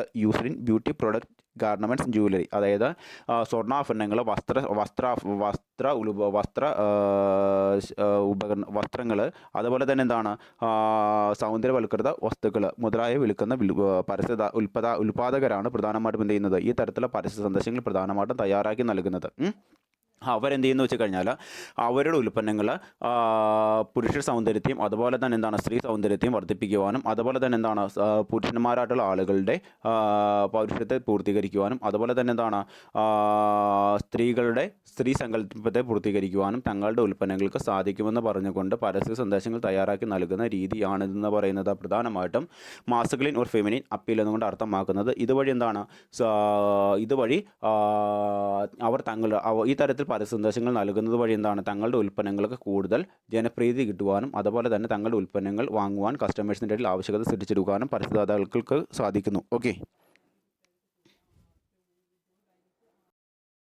in beauty product, garments, jewellery. അതായത് സ്വർണ്ണാഭരണങ്ങൾ, വസ്ത്രങ്ങൾ, അതുപോലെ തന്നെ എന്താണ് സൗന്ദര്യവൽകൃത വസ്തുക്കൾ മുതലായ വിൽക്കുന്ന ഉൽപ്പാദകരാണ് പ്രധാനമായിട്ടും എന്ത് ചെയ്യുന്നത് ഈ തരത്തിലുള്ള പരസ്യ സന്ദേശങ്ങൾ പ്രധാനമായിട്ടും തയ്യാറാക്കി നൽകുന്നത്. അവരെന്ത് ചെയ്യുന്നു വെച്ച് കഴിഞ്ഞാൽ അവരുടെ ഉൽപ്പന്നങ്ങൾ പുരുഷ സൗന്ദര്യത്തെയും അതുപോലെ തന്നെ എന്താണ് സ്ത്രീ സൗന്ദര്യത്തെയും വർദ്ധിപ്പിക്കുവാനും അതുപോലെ തന്നെ എന്താണ് പുരുഷന്മാരായിട്ടുള്ള ആളുകളുടെ പൗരുഷത്തെ പൂർത്തീകരിക്കുവാനും അതുപോലെ തന്നെ എന്താണ് സ്ത്രീ സങ്കല്പത്തെ പൂർത്തീകരിക്കുവാനും തങ്ങളുടെ ഉൽപ്പന്നങ്ങൾക്ക് സാധിക്കുമെന്ന് പറഞ്ഞുകൊണ്ട് പരസ്യ സന്ദേശങ്ങൾ തയ്യാറാക്കി നൽകുന്ന രീതിയാണിതെന്ന് പറയുന്നത് പ്രധാനമായിട്ടും മാസ്കുലിൻ ഓർ ഫെമിനിൻ അപ്പീൽ എന്നുകൊണ്ട് അർത്ഥമാക്കുന്നത്. ഇതുവഴി എന്താണ് അവർ ഈ തരത്തിൽ പരസ്യ സന്ദേശങ്ങൾ നൽകുന്നത് വഴി എന്താണ് തങ്ങളുടെ ഉൽപ്പന്നങ്ങൾക്ക് കൂടുതൽ ജനപ്രീതി കിട്ടുവാനും അതുപോലെ തന്നെ തങ്ങളുടെ ഉൽപ്പന്നങ്ങൾ വാങ്ങുവാൻ കസ്റ്റമേഴ്സിൻ്റെ ഇടയിൽ ആവശ്യകത സൃഷ്ടിച്ചെടുക്കാനും പരസ്യദാതാക്കൾക്ക് സാധിക്കുന്നു. ഓക്കെ.